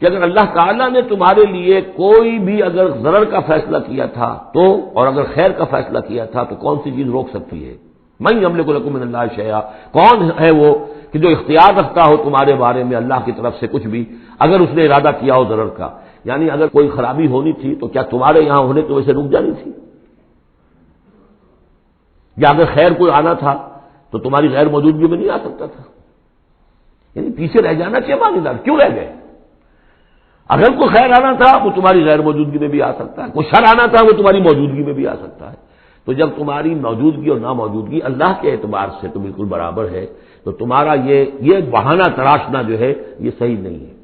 کہ اگر اللہ تعالیٰ نے تمہارے لیے کوئی بھی اگر ضرر کا فیصلہ کیا تھا تو، اور اگر خیر کا فیصلہ کیا تھا تو کون سی چیز روک سکتی ہے؟ من یملک لکم من اللہ شیئا، کون ہے وہ کہ جو اختیار رکھتا ہو تمہارے بارے میں اللہ کی طرف سے کچھ بھی، اگر اس نے ارادہ کیا ہو ضرر کا. یعنی اگر کوئی خرابی ہونی تھی تو کیا تمہارے یہاں ہونے کی وجہ سے رک جانی تھی؟ یا اگر خیر کوئی آنا تھا تو تمہاری غیر موجودگی میں نہیں آ سکتا تھا؟ یعنی پیچھے رہ جانا کیا معنی دار، کیوں رہ گئے؟ اگر کوئی خیر آنا تھا وہ تمہاری غیر موجودگی میں بھی آ سکتا ہے، کوئی شر آنا تھا وہ تمہاری موجودگی میں بھی آ سکتا ہے. تو جب تمہاری موجودگی اور ناموجودگی اللہ کے اعتبار سے تو بالکل برابر ہے، تو تمہارا یہ بہانہ تراشنا جو ہے یہ صحیح نہیں ہے.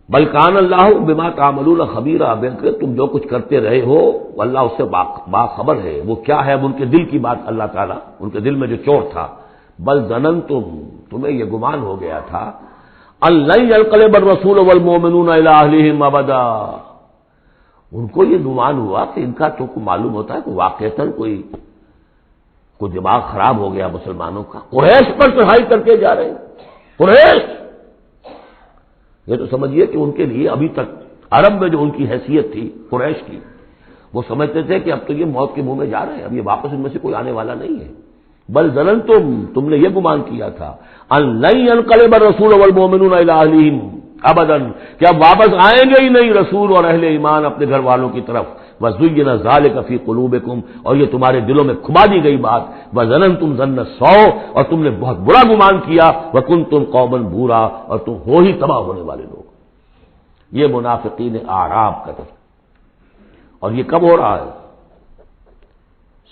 بل کان اللہ بما تعملون خبیرا، بلکہ تم جو کچھ کرتے رہے ہو اللہ اس سے باخبر ہے. وہ کیا ہے؟ اب ان کے دل کی بات اللہ تعالیٰ، ان کے دل میں جو چور تھا. بل ظننتم، تمہیں یہ گمان ہو گیا تھا، ان لن ينقلب الرسول والمؤمنون الى اهلهم ابدا. ان کو یہ گمان ہوا کہ ان کا تو معلوم ہوتا ہے کہ واقعتاً کوئی دماغ خراب ہو گیا مسلمانوں کا، قریش پر چڑھائی کر کے جا رہے ہیں. قریش، یہ تو سمجھیے کہ ان کے لیے ابھی تک عرب میں جو ان کی حیثیت تھی قریش کی، وہ سمجھتے تھے کہ اب تو یہ موت کے منہ میں جا رہے ہیں، اب یہ واپس ان میں سے کوئی آنے والا نہیں ہے. بل ظننتم، تم نے یہ گمان کیا تھا، ان لن ينقلب الرسول والمؤمنون الى اهلهم ابدا، کہ اب واپس آئیں گے ہی نہیں رسول اور اہل ایمان اپنے گھر والوں کی طرف. وزین ذلک فی قلوبکم، اور یہ تمہارے دلوں میں کھبا دی گئی بات. وظننتم ظن السوء، اور تم نے بہت برا گمان کیا. وکنتم قوما بورا، اور تم ہو ہی تباہ ہونے والے لوگ. یہ منافقین اعراب کا تذکرہ. اور یہ کب ہو رہا ہے؟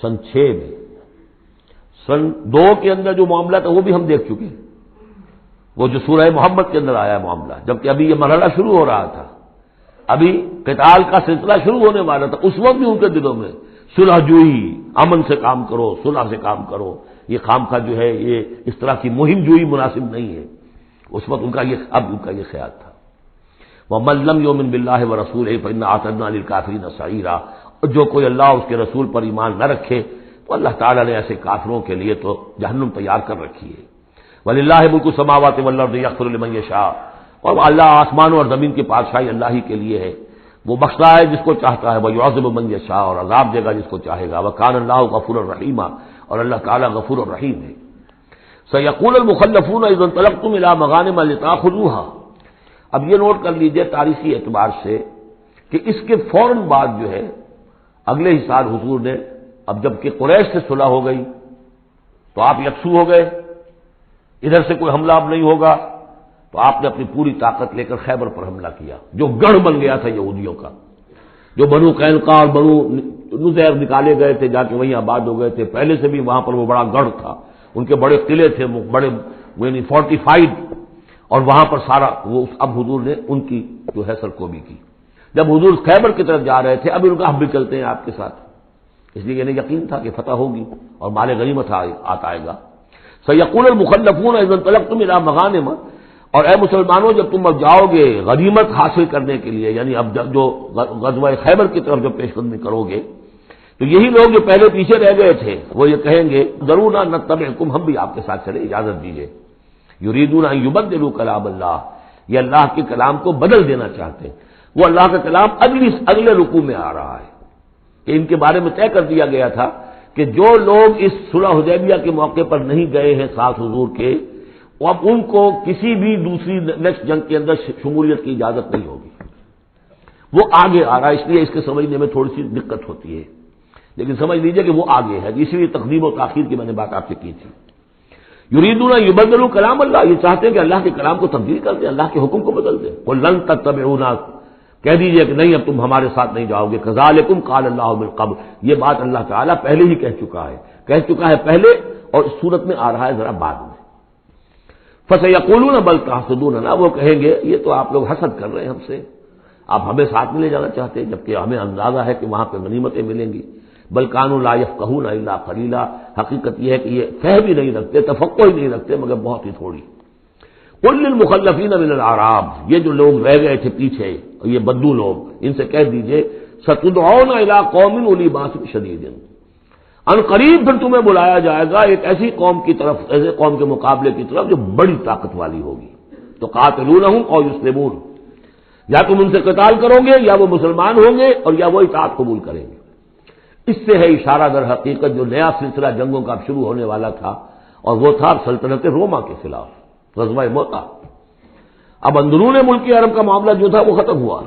سن 6 میں. سن 2 کے اندر جو معاملہ تھا وہ بھی ہم دیکھ چکے ہیں، وہ جو سورہ محمد کے اندر آیا معاملہ، جبکہ ابھی یہ مرحلہ شروع ہو رہا تھا، ابھی قتال کا سلسلہ شروع ہونے والا تھا. اس وقت بھی ان کے دلوں میں صلح جوئی، امن سے کام کرو، صلح سے کام کرو، یہ خام کا جو ہے یہ اس طرح کی مہم جوئی مناسب نہیں ہے. اس وقت ان کا یہ خیال تھا. وَمَن لَّمْ يُؤْمِن بِاللَّهِ وَرَسُولِهِ فَإِنَّا أَعْتَدْنَا لِلْكَافِرِينَ سَعِيرًا. اور جو کوئی اللہ اور اس کے رسول پر ایمان نہ رکھے تو اللہ تعالیٰ نے ایسے کافروں کے لیے تو جہنم تیار کر رکھی ہے. وَلِلَّهِ مُلْكُ السَّمَاوَاتِ وَالْأَرْضِ يَغْفِرُ لِمَن يَشَاءُ. اور اللہ آسمان اور زمین کی بادشاہی اللہ ہی کے لیے ہے، وہ بخشتا ہے جس کو چاہتا ہے، وہ یعذب من یشاء، اور عذاب دے گا جس کو چاہے گا، وکان اللہ غفور الرحیم، اور اللہ تعالیٰ غفور الرحیم ہے۔ سیقول المخلفون اذا انطلقتم الى مغانم لتاخذوها، اب یہ نوٹ کر لیجئے تاریخی اعتبار سے کہ اس کے فوراً بعد جو ہے اگلے ہی سال حضور نے، اب جب کہ قریش سے صلح ہو گئی تو آپ یکسو ہو گئے، ادھر سے کوئی حملہ اب نہیں ہوگا، تو آپ نے اپنی پوری طاقت لے کر خیبر پر حملہ کیا، جو گڑھ بن گیا تھا یہودیوں کا، جو بنو قینقاع اور بنو نذیر نکالے گئے تھے، جا کے وہیں آباد ہو گئے تھے، پہلے سے بھی وہاں پر وہ بڑا گڑھ تھا، ان کے بڑے قلعے تھے، بڑے یعنی فورٹیفائڈ، اور وہاں پر سارا وہ اب حضور نے ان کی جو ہے سرکوبی کی۔ جب حضور خیبر کی طرف جا رہے تھے، اب ان کا ہم بھی چلتے ہیں آپ کے ساتھ، اس لیے انہیں یقین تھا کہ فتح ہوگی اور مال غنیمت آتا آئے گا۔ سیقول المخلفون اذا انطلقتم الى مغانم، اور اے مسلمانوں جب تم اب جاؤ گے غنیمت حاصل کرنے کے لیے، یعنی اب جو غزوہ خیبر کی طرف جو پیش قدمی کرو گے، تو یہی لوگ جو پہلے پیچھے رہ گئے تھے وہ یہ کہیں گے ضرور نہ نتبعکم، ہم بھی آپ کے ساتھ چلیں، اجازت دیجیے۔ یریدون ان یبدلوا کلام اللہ، یہ اللہ کے کلام کو بدل دینا چاہتے ہیں۔ وہ اللہ کا کلام اگلے رکوع میں آ رہا ہے کہ ان کے بارے میں طے کر دیا گیا تھا کہ جو لوگ اس صلح حدیبیہ کے موقع پر نہیں گئے ہیں ساتھ حضور کے، اب ان کو کسی بھی دوسری نیکسٹ جنگ کے اندر شمولیت کی اجازت نہیں ہوگی۔ وہ آگے آ رہا ہے، اس لیے اس کے سمجھنے میں تھوڑی سی دقت ہوتی ہے، لیکن سمجھ لیجئے کہ وہ آگے ہے، اسی لیے تقدیم و تاخیر کی میں نے بات آپ سے کی تھی۔ یریدون ان یبدلوا کلام اللہ، یہ چاہتے ہیں کہ اللہ کے کلام کو تبدیل کر دیں، اللہ کے حکم کو بدل دیں۔ قل لن تتبعونا، کہہ دیجئے کہ نہیں اب تم ہمارے ساتھ نہیں جاؤ گے، کذالکم قال اللہ من قبل، یہ بات اللہ تعالیٰ پہلے ہی کہہ چکا ہے پہلے، اور اس صورت میں آ رہا ہے ذرا بعد میں۔ فسیقولون بل تحسدوننا، وہ کہیں گے یہ تو آپ لوگ حسد کر رہے ہیں ہم سے، آپ ہمیں ساتھ میں لے جانا چاہتے ہیں جبکہ ہمیں اندازہ ہے کہ وہاں پہ غنیمتیں ملیں گی۔ بل کانوا لا یفقہون الا قلیلا، حقیقت یہ ہے کہ یہ فہم بھی نہیں رکھتے، تفقہ ہی نہیں رکھتے مگر بہت ہی تھوڑی۔ قل للمخلفین من الاعراب، یہ جو لوگ رہ گئے تھے پیچھے، یہ بدو لوگ، ان سے کہہ دیجئے ستدعون الی قوم اولی باس شدید، ان قریب پھر تمہیں بلایا جائے گا ایک ایسی قوم کی طرف، ایسے قوم کے مقابلے کی طرف جو بڑی طاقت والی ہوگی، تو قاتلونہم او یسلمون، یا تم ان سے قتال کرو گے یا وہ مسلمان ہوں گے اور یا وہ اطاعت قبول کریں گے۔ اس سے ہے اشارہ در حقیقت جو نیا سلسلہ جنگوں کا شروع ہونے والا تھا، اور وہ تھا سلطنت روما کے خلاف غزوہ موتا۔ اب اندرون ملک عرب کا معاملہ جو تھا وہ ختم ہوا،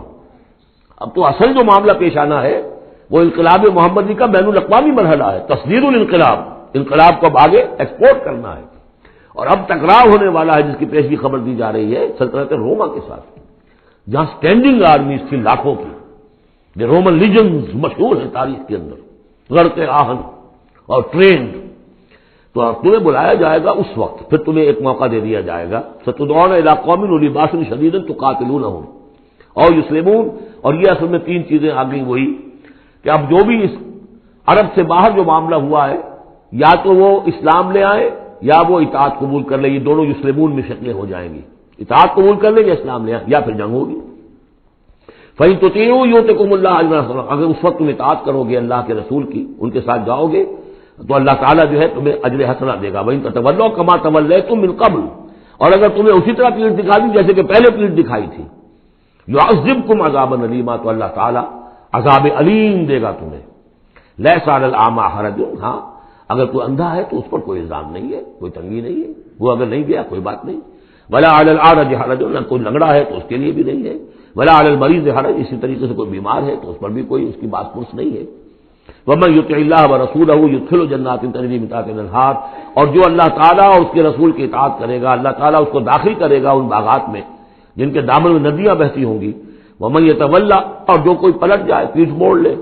اب تو اصل جو معاملہ پیش آنا ہے وہ انقلاب محمدی کا بین الاقوامی مرحلہ ہے، تصدیر الانقلاب، انقلاب کو اب آگے ایکسپورٹ کرنا ہے، اور اب ٹکراؤ ہونے والا ہے جس کی پیشگی خبر دی جا رہی ہے سلطنت روما کے ساتھ، جہاں سٹینڈنگ آرمیز تھی لاکھوں کی، جو رومن لیجنز مشہور ہیں تاریخ کے اندر، غرق آہن اور ٹرینڈ۔ تو تمہیں بلایا جائے گا اس وقت، پھر تمہیں ایک موقع دے دیا جائے گا، ستدعون الی قوم اولی باس شدید تقاتلونہم او یسلمون، اور یہ اصل میں تین چیزیں آ گئی وہی کہ اب جو بھی اس عرب سے باہر جو معاملہ ہوا ہے، یا تو وہ اسلام لے آئے یا وہ اطاعت قبول کر لیں، یہ دونوں یسلمون میں شکلیں ہو جائیں گی، اطاعت قبول کر لیں یا اسلام لے آئیں، یا پھر جنگ ہوگی۔ فَإِن تُطِيعُوا يُؤْتِكُمُ اللَّهُ أَجْرًا حَسَنًا، اگر اس وقت تم اطاعت کرو گے اللہ کے رسول کی، ان کے ساتھ جاؤ گے تو اللہ تعالیٰ جو ہے تمہیں اجر حسنہ دے گا۔ وَإِن تَتَوَلَّوْا كَمَا تَوَلَّيْتُم مِّن قَبْلُ، اور اگر تمہیں اسی طرح پیٹ دکھا دی جیسے کہ پہلے پیٹ دکھائی تھی، يُعَذِّبْكُمْ عَذَابًا أَلِيمًا، تو اللہ تعالیٰ عذاب علیم دے گا تمہیں۔ لَيْسَ عَلَى الْأَعْمَىٰ حَرَجٌ، ہاں اگر کوئی اندھا ہے تو اس پر کوئی الزام نہیں ہے، کوئی تنگی نہیں ہے، وہ اگر نہیں گیا کوئی بات نہیں۔ وَلَا عَلَى الْأَعْرَجِ حَرَجٌ، نہ کوئی لنگڑا ہے تو اس کے لیے بھی نہیں ہے۔ وَلَا عَلَى الْمَرِيضِ حَرَجٌ، اسی طریقے سے کوئی بیمار ہے تو اس پر بھی کوئی اس کی باس پرس نہیں ہے۔ وَمَن يُطِعِ اللَّهَ وَرَسُولَهُ يُدْخِلْهُ جَنَّاتٍ تَجْرِی مِن تحتہا الْأَنْہَارُ، اور جو اللہ تعالیٰ اور اس کے رسول کی اطاعت کرے گا اللہ تعالیٰ اس کو داخل کرے گا ان باغات میں جن کے دامن میں ندیاں بہتی ہوں گی۔ وَمَن يَتَوَلَّ، اور جو کوئی پلٹ جائے پیٹھ موڑ لے،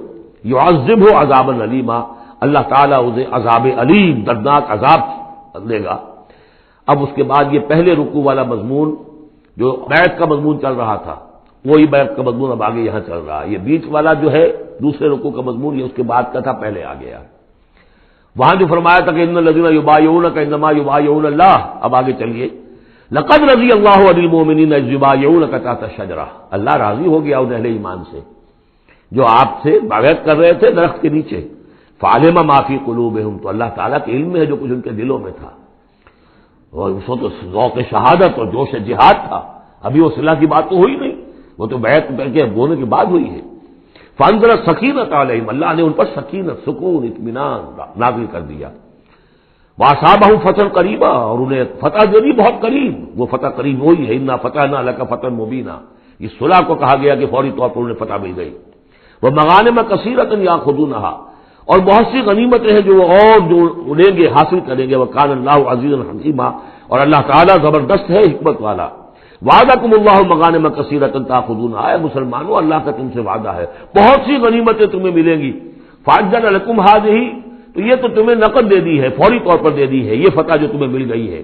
يُعَذِّبْهُ عَذَابًا أَلِيمًا، اللہ تعالیٰ اسے عذاب علیم دردناک عذاب دے گا۔ اب اس کے بعد یہ پہلے رکوع والا مضمون جو بیعت کا مضمون چل رہا تھا وہی بیعت کا مضمون اب آگے یہاں چل رہا ہے، یہ بیچ والا جو ہے دوسرے رکوع کا مضمون یہ اس کے بعد کا تھا، پہلے آ گیا۔ وہاں جو فرمایا تھا کہ ان الذین یبایعونک انما یبایعون اللہ، اب آگے چلیے، لقد رضی اللہ عن المؤمنین اذ یبایعونک تحت الشجرہ، اللہ راضی ہو گیا ان اہل ایمان سے جو آپ سے بیعت کر رہے تھے درخت کے نیچے۔ فعلم ما فی قلوبہم، تو اللہ تعالیٰ کے علم میں ہے جو کچھ ان کے دلوں میں تھا، اور اس وقت ذوق شہادت اور جوش جہاد تھا، ابھی وہ صلح کی بات تو ہوئی نہیں، وہ تو بیعت کر کے بولنے کی بات ہوئی ہے۔ فانزل سکینت علیہم، اللہ نے ان پر سکینت، سکون، اطمینان نازل کر دیا۔ واصابہم فتح قریبا، اور انہیں فتح جو نہیں بہت قریب، وہ فتح قریب وہی ہے، انا فتحنا لک فتحا مبینا، اس صلح کو کہا گیا کہ فوری طور پر انہیں فتح مل گئی۔ ومغانم کثیرۃ یاخذونھا، اور بہت سی غنیمتیں ہیں جو وہ اور جو لیں گے، حاصل کریں گے۔ وکان اللہ عزیزا حکیما، اور اللہ تعالیٰ زبردست ہے، حکمت والا۔ وعدکم اللہ مغانم کثیرۃ تاخذونھا، اے مسلمانوں اللہ کا تم سے وعدہ ہے، بہت سی غنیمتیں تمہیں ملیں گی۔ فعجل لکم ہذہ، تو یہ تو تمہیں نقد دے دی ہے، فوری طور پر دے دی ہے یہ فتح جو تمہیں مل گئی ہے۔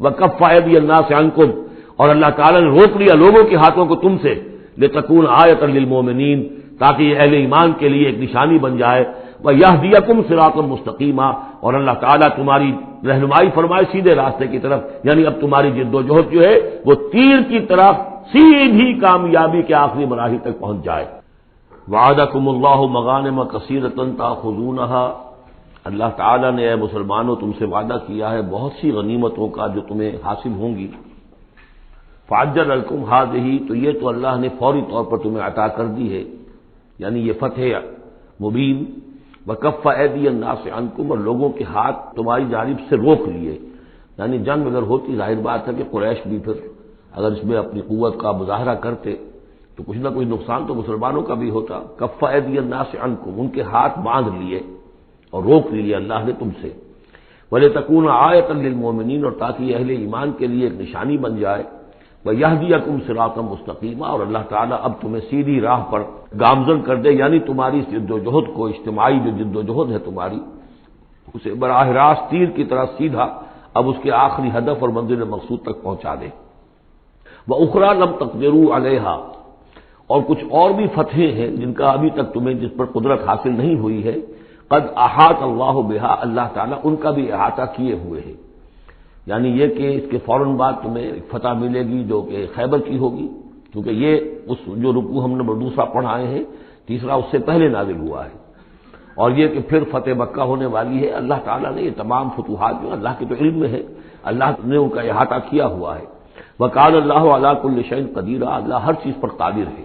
وکف ایدی الناس عنکم، اور اللہ تعالیٰ نے روک لیا لوگوں کے ہاتھوں کو تم سے، لتکون آیۃ للمؤمنین، تاکہ یہ اہل ایمان کے لیے ایک نشانی بن جائے۔ وَيَهْدِيَكُمْ صِرَاطًا مُسْتَقِيمًا، اور اللہ تعالیٰ تمہاری رہنمائی فرمائے سیدھے راستے کی طرف، یعنی اب تمہاری جد و جہد جو ہے وہ تیر کی طرف سیدھی کامیابی کے آخری مراحل تک پہنچ جائے۔ وعدکم اللہ مغانم کثیرۃ تاخذونھا، اللہ تعالیٰ نے اے مسلمانوں تم سے وعدہ کیا ہے بہت سی غنیمتوں کا جو تمہیں حاصل ہوں گی۔ فعجل لکم ہذہ، تو یہ تو اللہ نے فوری طور پر تمہیں عطا کر دی ہے، یعنی یہ فتح مبین۔ وکف ایدی الناس عنکم، اور لوگوں کے ہاتھ تمہاری جانب سے روک لیے، یعنی جنگ اگر ہوتی ظاہر بات ہے کہ قریش بھی پھر اگر اس میں اپنی قوت کا مظاہرہ کرتے تو کچھ نہ کچھ نقصان تو مسلمانوں کا بھی ہوتا۔ کف ایدی الناس عنکم، ان کے ہاتھ باندھ لیے اور روک لیے اللہ نے تم سے۔ وَلِتَكُونَ آیَةً لِّلْمُؤْمِنِينَ، اور تاکہ اہل ایمان کے لیے ایک نشانی بن جائے۔ وَيَهْدِيَكُمْ صِرَاطًا مُسْتَقِيمًا، اور اللہ تعالیٰ اب تمہیں سیدھی راہ پر گامزن کر دے، یعنی تمہاری جد و جہد کو، اجتماعی جو جد و جہد ہے تمہاری، اسے براہ راست تیر کی طرح سیدھا اب اس کے آخری ہدف اور منزل مقصود تک پہنچا دے۔ وَأُخْرَىٰ لَمْ تَقْدِرُوا عَلَيْهَا، اور کچھ اور بھی فتحیں ہیں جن کا ابھی تک تمہیں جس پر قدرت حاصل نہیں ہوئی ہے۔ قد احاط اللہ بہا، اللہ تعالیٰ ان کا بھی احاطہ کیے ہوئے ہیں، یعنی یہ کہ اس کے فوراً بعد تمہیں فتح ملے گی جو کہ خیبر کی ہوگی، کیونکہ یہ اس جو رکوع ہم نے دوسرا پڑھائے ہیں، تیسرا اس سے پہلے نازل ہوا ہے، اور یہ کہ پھر فتح مکہ ہونے والی ہے۔ اللہ تعالیٰ نے یہ تمام فتوحات جو اللہ کے تو علم میں ہے، اللہ نے ان کا احاطہ کیا ہوا ہے۔ وَكَانَ اللَّهُ عَلَىٰ كُلِّ شَيْءٍ قَدِيرًا، اللہ ہر چیز پر قادر ہے۔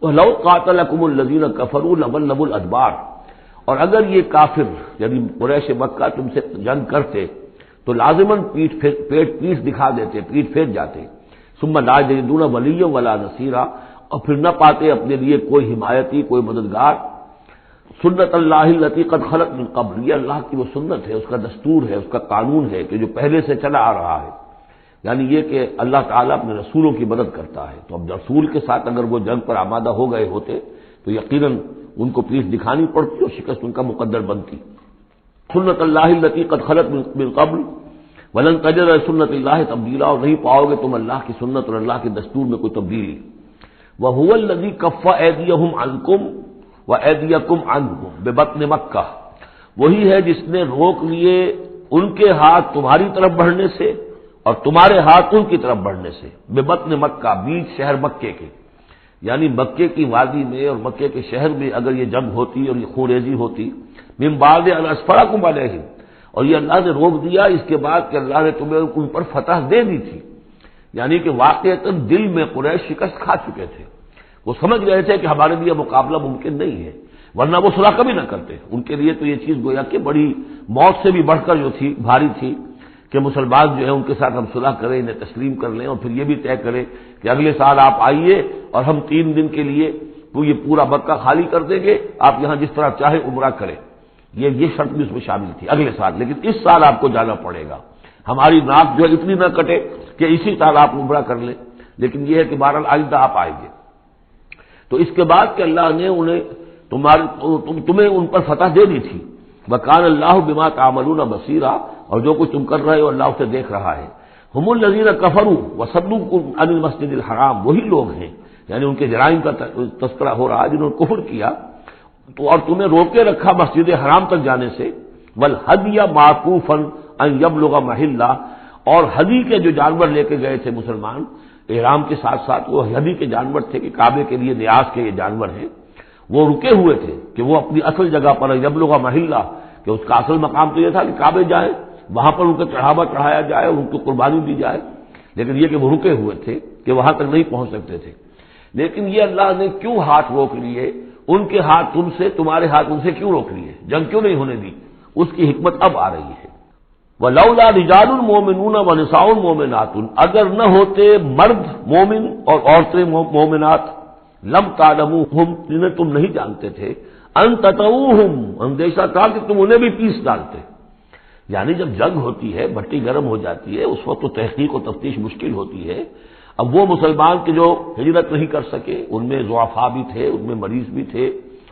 وَلَوْ قَاتَلَكُمُ الَّذِينَ كَفَرُوا لَوَلَّوُا الْأَدْبَارَ، اور اگر یہ کافر یعنی قریش مکہ تم سے جنگ کرتے تو لازماً پیٹ دکھا دیتے، پیٹ پھیر جاتے۔ ثم لا یجدون ولیا ولا نصیرا، اور پھر نہ پاتے اپنے لیے کوئی حمایتی، کوئی مددگار۔ سنت اللہ التی قد خلت من قبل، یہ اللہ کی وہ سنت ہے، اس کا دستور ہے، اس کا قانون ہے کہ جو پہلے سے چلا آ رہا ہے، یعنی یہ کہ اللہ تعالیٰ اپنے رسولوں کی مدد کرتا ہے۔ تو اب رسول کے ساتھ اگر وہ جنگ پر آمادہ ہو گئے ہوتے تو یقیناً ان کو پیٹھ دکھانی پڑتی اور شکست ان کا مقدر بنتی۔ سنت اللہ التی قد خلت من قبل ولن تجد سنت اللہ تبدیلا، اور نہیں پاؤ گے تم اللہ کی سنت اور اللہ کے دستور میں کوئی تبدیلی۔ وَهُوَ الَّذِي كَفَّ أَيْدِيَهُمْ عَنْكُمْ وَأَيْدِيَكُمْ عَنْهُمْ بِبَطْنِ مَكَّةَ، وہی ہے جس نے روک لیے ان کے ہاتھ تمہاری طرف بڑھنے سے اور تمہارے ہاتھ ان کی طرف بڑھنے سے۔ بِبَطْنِ مَكَّةَ، بیچ شہر مکے کے، یعنی مکے کی وادی میں اور مکے کے شہر میں اگر یہ جنگ ہوتی اور یہ خون ریزی ہوتی، من بعد ان اسفرکم علیہم، اور یہ اللہ نے روک دیا اس کے بعد کہ اللہ نے تمہیں ان پر فتح دے دی تھی، یعنی کہ واقعتاً دل میں قریش شکست کھا چکے تھے، وہ سمجھ گئے تھے کہ ہمارے لیے مقابلہ ممکن نہیں ہے، ورنہ وہ صلح کبھی نہ کرتے۔ ان کے لیے تو یہ چیز گویا کہ بڑی موت سے بھی بڑھ کر جو تھی، بھاری تھی، کہ مسلمان جو ہے ان کے ساتھ ہم صلح کریں، انہیں تسلیم کر لیں، اور پھر یہ بھی طے کریں کہ اگلے سال آپ آئیے اور ہم 3 دن کے لیے یہ پورا مکہ خالی کر دیں گے، آپ یہاں جس طرح چاہے عمرہ کریں۔ یہ شرط بھی اس میں شامل تھی اگلے سال، لیکن اس سال آپ کو جانا پڑے گا، ہماری ناک جو ہے اتنی نہ کٹے کہ اسی سال آپ عمرہ کر لیں، لیکن یہ ہے کہ بہرحال آئندہ آپ آئیں گے۔ تو اس کے بعد کہ اللہ نے تمہیں ان پر فتح دے دی تھی۔ وَكَانَ اللَّهُ بِمَا تَعْمَلُونَ بَصِيرًا، اور جو کچھ تم کر رہے ہو اللہ اسے دیکھ رہا ہے۔ هُمُ الَّذِينَ كَفَرُوا وَصَدُّوكُمْ عَنِ الْمَسْجِدِ الْحَرَامِ، وہی لوگ ہیں، یعنی ان کے جرائم کا تذکرہ ہو رہا ہے جنہوں نے کفر کیا تو اور تمہیں روکے رکھا مسجد حرام تک جانے سے۔ وَالْهَدْيَ مَعْكُوفًا أَن يَبْلُغَ مَحِلَّهُ، اور ہدی کے جو جانور لے کے گئے تھے مسلمان احرام کے ساتھ ساتھ، وہ ہدی کے جانور تھے کہ کعبے کے لیے نیاز کے یہ جانور ہیں، وہ رکے ہوئے تھے کہ وہ اپنی اصل جگہ پر یبلغ محلہ، کہ اس کا اصل مقام تو یہ تھا کہ کعبے جائیں، وہاں پر ان کا چڑھاوا چڑھایا جائے اور ان کو قربانی دی جائے، لیکن یہ کہ وہ رکے ہوئے تھے۔ کہ وہاں تک نہیں پہنچ سکتے تھے، لیکن یہ اللہ نے کیوں ہاتھ روک لیے، ان کے ہاتھ تم سے، تمہارے ہاتھ ان سے کیوں روک لیے، جنگ کیوں نہیں ہونے دی، اس کی حکمت اب آ رہی ہے۔ وَلَوْلَا رِجَالٌ مُؤْمِنُونَ وَنِسَاءٌ مُؤْمِنَاتٌ، اگر نہ ہوتے مرد مومن اور عورتیں مومنات، لم تعلموہم، جنہیں تم نہیں جانتے تھے، ان تطؤوہم، اندیشہ تھا کہ تم انہیں بھی پیس ڈالتے۔ یعنی جب جنگ ہوتی ہے، بھٹی گرم ہو جاتی ہے، اس وقت تو تحقیق و تفتیش مشکل ہوتی ہے۔ اب وہ مسلمان کے جو ہجرت نہیں کر سکے، ان میں ضعفاء بھی تھے، ان میں مریض بھی تھے،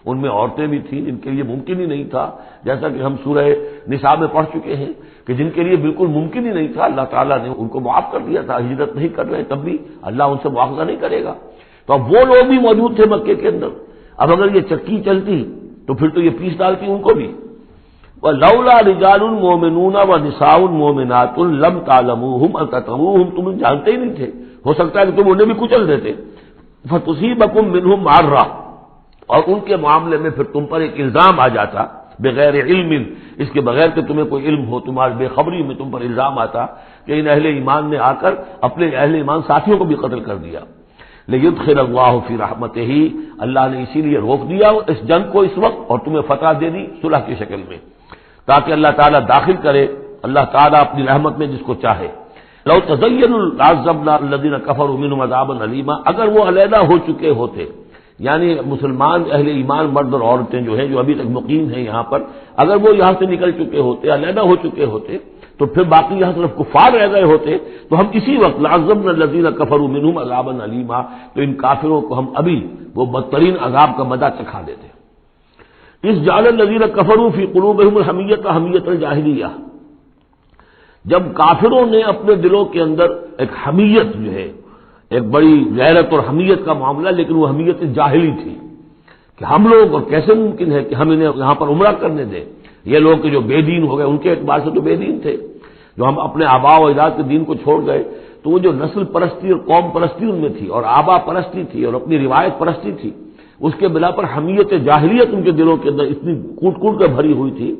ان میں عورتیں بھی تھیں جن کے لیے ممکن ہی نہیں تھا، جیسا کہ ہم سورہ نساء میں پڑھ چکے ہیں کہ جن کے لیے بالکل ممکن ہی نہیں تھا، اللہ تعالیٰ نے ان کو معاف کر دیا تھا، ہجرت نہیں کر رہے تب بھی اللہ ان سے مواخذہ نہیں کرے گا۔ تو اب وہ لوگ بھی موجود تھے مکے کے اندر، اب اگر یہ چکی چلتی تو پھر تو یہ پیس ڈالتی ان کو بھی۔ وَلَوْلَا رِجَالٌ مُؤْمِنُونَ وَنِسَاءٌ مُؤْمِنَاتٌ لَمْ تَعْلَمُوهُمْ أَن تَطْئُوهُمْ، تم جانتے ہی نہیں تھے، ہو سکتا ہے کہ تم انہیں بھی کچل دیتے، فَتُصِيبَكُم مِّنْهُمْ مَعَرَّةٌ، اور ان کے معاملے میں پھر تم پر ایک الزام آ جاتا، بغیر علم، اس کے بغیر کہ تمہیں کوئی علم ہو، تمہاری بے خبری میں تم پر الزام آتا کہ ان اہل ایمان نے آ کر اپنے اہل ایمان ساتھیوں کو بھی قتل کر دیا۔ لِيُدْخِلَ اللَّهُ فِي رَحْمَتِهِ، اللہ نے اسی لیے روک دیا اس جنگ کو اس وقت اور تمہیں فتح دے دی صلح کی شکل میں، تاکہ اللہ تعالیٰ داخل کرے اللہ تعالیٰ اپنی رحمت میں جس کو چاہے۔ لو تزینوا لعذبنا الذین کفروا منهم عذابا الیما، اگر وہ علیحدہ ہو چکے ہوتے، یعنی مسلمان اہل ایمان مرد اور عورتیں جو ہیں جو ابھی تک مقیم ہیں یہاں پر، اگر وہ یہاں سے نکل چکے ہوتے، علیحدہ ہو چکے ہوتے، تو پھر باقی یہاں صرف کفار رہ گئے ہوتے، تو ہم اسی وقت لعذبنا الذین کفروا منهم عذابا الیما، تو ان کافروں کو ہم ابھی وہ بدترین عذاب کا مزہ چکھا دیتے۔ اس جعل الذین کفروا فی قلوبہم الحمیۃ حمیۃ الجاہلیہ، جب کافروں نے اپنے دلوں کے اندر ایک حمیت جو ہے، ایک بڑی غیرت اور حمیت کا معاملہ، لیکن وہ حمیت جاہلی تھی کہ ہم لوگ، اور کیسے ممکن ہے کہ ہم انہیں یہاں پر عمرہ کرنے دیں، یہ لوگ کہ جو بے دین ہو گئے، ان کے اعتبار سے تو بے دین تھے، جو ہم اپنے آبا و اجداد کے دین کو چھوڑ گئے، تو وہ جو نسل پرستی اور قوم پرستی ان میں تھی، اور آبا پرستی تھی، اور اپنی روایت پرستی تھی، اس کے بنا پر حمیت جاہلیت ان کے دلوں کے اندر اتنی کوٹ کوٹ کر بھری ہوئی تھی۔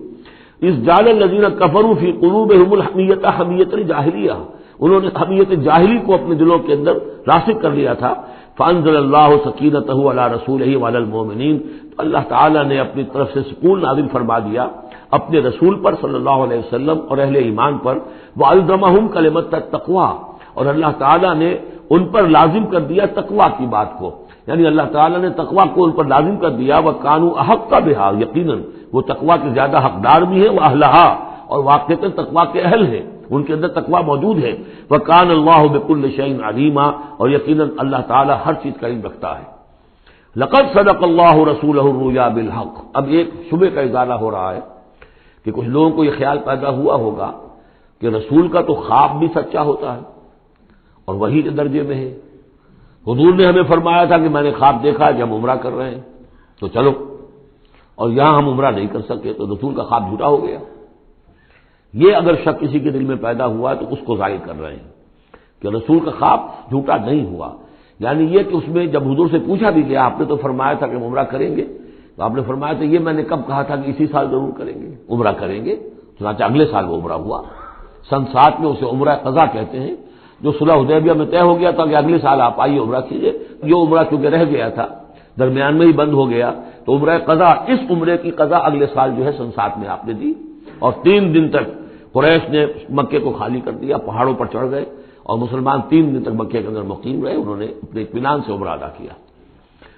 اس جعل الذین کفروا فی قلوبہم الحمیۃ حمیۃ الجاہلیہ، انہوں نے حمیت جاہلی کو اپنے دلوں کے اندر راسخ کر لیا تھا۔ فانزل اللہ سکینتہ علی رسولہ وعلی المؤمنین، تو اللہ تعالیٰ نے اپنی طرف سے سکون نازل فرما دیا اپنے رسول پر صلی اللہ علیہ وسلم اور اہل ایمان پر، وَأَلْزَمَهُمْ كَلِمَةَ التَّقْوَىٰ، اور اللہ تعالیٰ نے ان پر لازم کر دیا تقویٰ کی بات کو، یعنی اللہ تعالیٰ نے تقویٰ کو ان پر لازم کر دیا، وَكَانُوا أَحَقَّ بِهَا، یقیناً وہ تقویٰ کے زیادہ حقدار بھی ہیں، وَأَهْلَهَا، اور واقعتاً تقویٰ کے اہل ہیں، ان کے اندر تقویٰ موجود ہے، وَكَانَ اللَّهُ بِكُلِّ شَيْءٍ عَلِيمًا، اور یقیناً اللہ تعالیٰ ہر چیز کا علم رکھتا ہے۔ لَقَدْ صَدَقَ اللَّهُ رَسُولَهُ الرُّؤْيَا بِالْحَقِّ، اب ایک شبہ کا ازالہ ہو رہا ہے کہ کچھ لوگوں کو یہ خیال پیدا ہوا ہوگا کہ رسول کا تو خواب بھی سچا ہوتا ہے اور وہی کے درجے میں ہے، حضور نے ہمیں فرمایا تھا کہ میں نے خواب دیکھا کہ ہم عمرہ کر رہے ہیں تو چلو، اور یہاں ہم عمرہ نہیں کر سکے تو رسول کا خواب جھوٹا ہو گیا۔ یہ اگر شک کسی کے دل میں پیدا ہوا تو اس کو ظاہر کر رہے ہیں کہ رسول کا خواب جھوٹا نہیں ہوا، یعنی یہ کہ اس میں جب حضور سے پوچھا بھی گیا آپ نے تو فرمایا تھا کہ ہم عمرہ کریں گے، تو آپ نے فرمایا تھا یہ میں نے کب کہا تھا کہ اسی سال ضرور کریں گے، عمرہ کریں گے، چنانچہ اگلے سال وہ عمرہ ہوا۔ سن 7 میں اسے عمرہ قضا کہتے ہیں، جو صلح حدیبیہ میں طے ہو گیا تھا کہ اگلے سال آپ آئیے عمرہ کیجیے، یہ عمرہ چونکہ رہ گیا تھا درمیان میں ہی بند ہو گیا، تو عمرہ قضا، اس عمرے کی قضا اگلے سال جو ہے سن 7 میں آپ نے دی، اور 3 دن تک قریش نے مکے کو خالی کر دیا، پہاڑوں پر چڑھ گئے، اور مسلمان 3 دن تک مکے کے اندر مقیم رہے، انہوں نے اپنے اطمینان سے عمرہ ادا کیا۔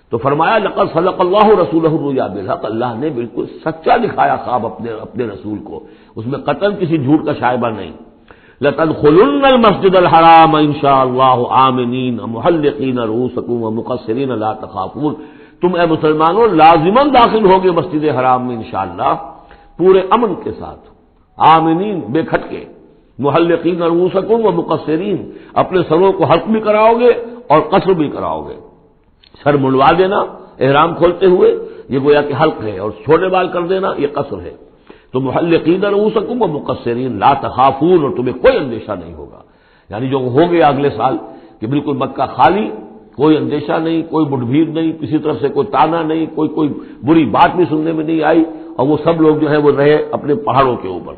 تو فرمایا لقد صدق اللہ رسولہ الرؤیا بالحق، اللہ نے بالکل سچا دکھایا خواب اپنے رسول کو، اس میں قطعاً کسی جھوٹ کا شائبہ نہیں۔ لتدخلن المسجد الحرام ان شاء اللہ آمنین محلقین رؤوسکم ومقصرین لا تخافون، تم اے مسلمانوں لازماً داخل ہوگے مسجد حرام میں انشاءاللہ پورے امن کے ساتھ، آمنین بے کھٹکے، محلقین رؤوسکم ومقصرین، اپنے سروں کو حلق بھی کراؤ گے اور قصر بھی کراؤ گے، سر منڈوا دینا احرام کھولتے ہوئے یہ گویا کہ حلق ہے، اور چھوٹے بال کر دینا یہ قصر ہے۔ تو محلقین رؤوسکم ومقصرین لا تخافون، اور تمہیں کوئی اندیشہ نہیں ہوگا، یعنی جو ہو گیا اگلے سال کہ بالکل مکہ خالی، کوئی اندیشہ نہیں، کوئی مٹ بھیڑ نہیں، کسی طرف سے کوئی تانا نہیں، کوئی بری بات بھی سننے میں نہیں آئی، اور وہ سب لوگ جو ہیں وہ رہے اپنے پہاڑوں کے اوپر۔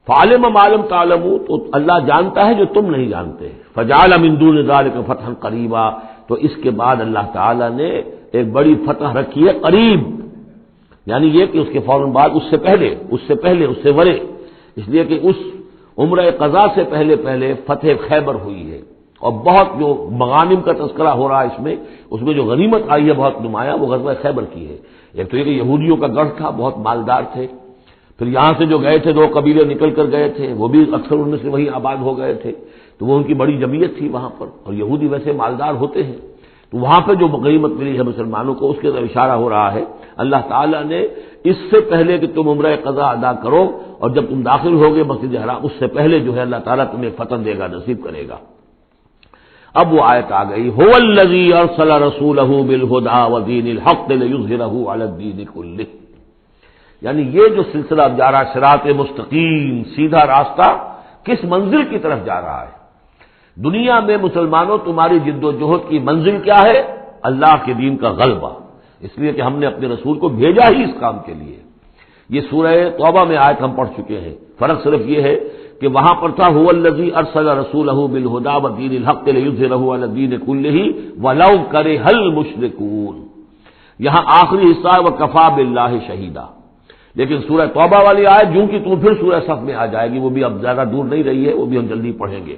فعلم ما لم تعلموا، تو اللہ جانتا ہے جو تم نہیں جانتے، فجعل من دون ذلك فتحا قریبا، تو اس کے بعد اللہ تعالی نے ایک بڑی فتح رکھی ہے قریب، یعنی یہ کہ اس کے فوراً بعد اس سے ورے، اس لیے کہ اس عمرہ قضا سے پہلے فتح خیبر ہوئی ہے، اور بہت جو مغانم کا تذکرہ ہو رہا ہے اس میں جو غنیمت آئی ہے بہت نمایاں، وہ غزوہ خیبر کی ہے۔ ایک تو یہ کہ یہودیوں کا گڑھ تھا، بہت مالدار تھے، پھر یہاں سے جو گئے تھے 2 قبیلے نکل کر گئے تھے، وہ بھی اکثر ان میں سے وہیں آباد ہو گئے تھے، تو وہ ان کی بڑی جمعیت تھی وہاں پر، اور یہودی ویسے مالدار ہوتے ہیں، تو وہاں پہ جو غنیمت ملی ہے مسلمانوں کو، اس کے طرف اشارہ ہو رہا ہے اللہ تعالیٰ نے اس سے پہلے کہ تم عمرہ قضا ادا کرو، اور جب تم داخل ہوگے مسجد حرام، اس سے پہلے جو ہے اللہ تعالیٰ تمہیں فتح دے گا، نصیب کرے گا۔ اب وہ آیت آ گئی، هو الذی ارسل رسولہ بالہدی ودین الحق لیظہرہ علی الدین کلہ، یعنی یہ جو سلسلہ اب جا رہا ہے، صراط مستقیم، سیدھا راستہ، کس منزل کی طرف جا رہا ہے؟ دنیا میں مسلمانوں تمہاری جد و جہد کی منزل کیا ہے؟ اللہ کے دین کا غلبہ، اس لیے کہ ہم نے اپنے رسول کو بھیجا ہی اس کام کے لیے۔ یہ سورہ توبہ میں آیت ہم پڑھ چکے ہیں، فرق صرف یہ ہے کہ وہاں پر تھا هو الذی ارسل رسولہ بالہدی ودین الحق لیظہرہ علی الدین کلہ ولو کرہ المشرکون، یہاں آخری حصہ ہے وکفی باللہ شہیدا، لیکن سورہ توبہ والی آیت جوں کی تم پھر سورہ صف میں آ جائے گی، وہ بھی اب زیادہ دور نہیں رہی ہے، وہ بھی ہم جلدی پڑھیں گے۔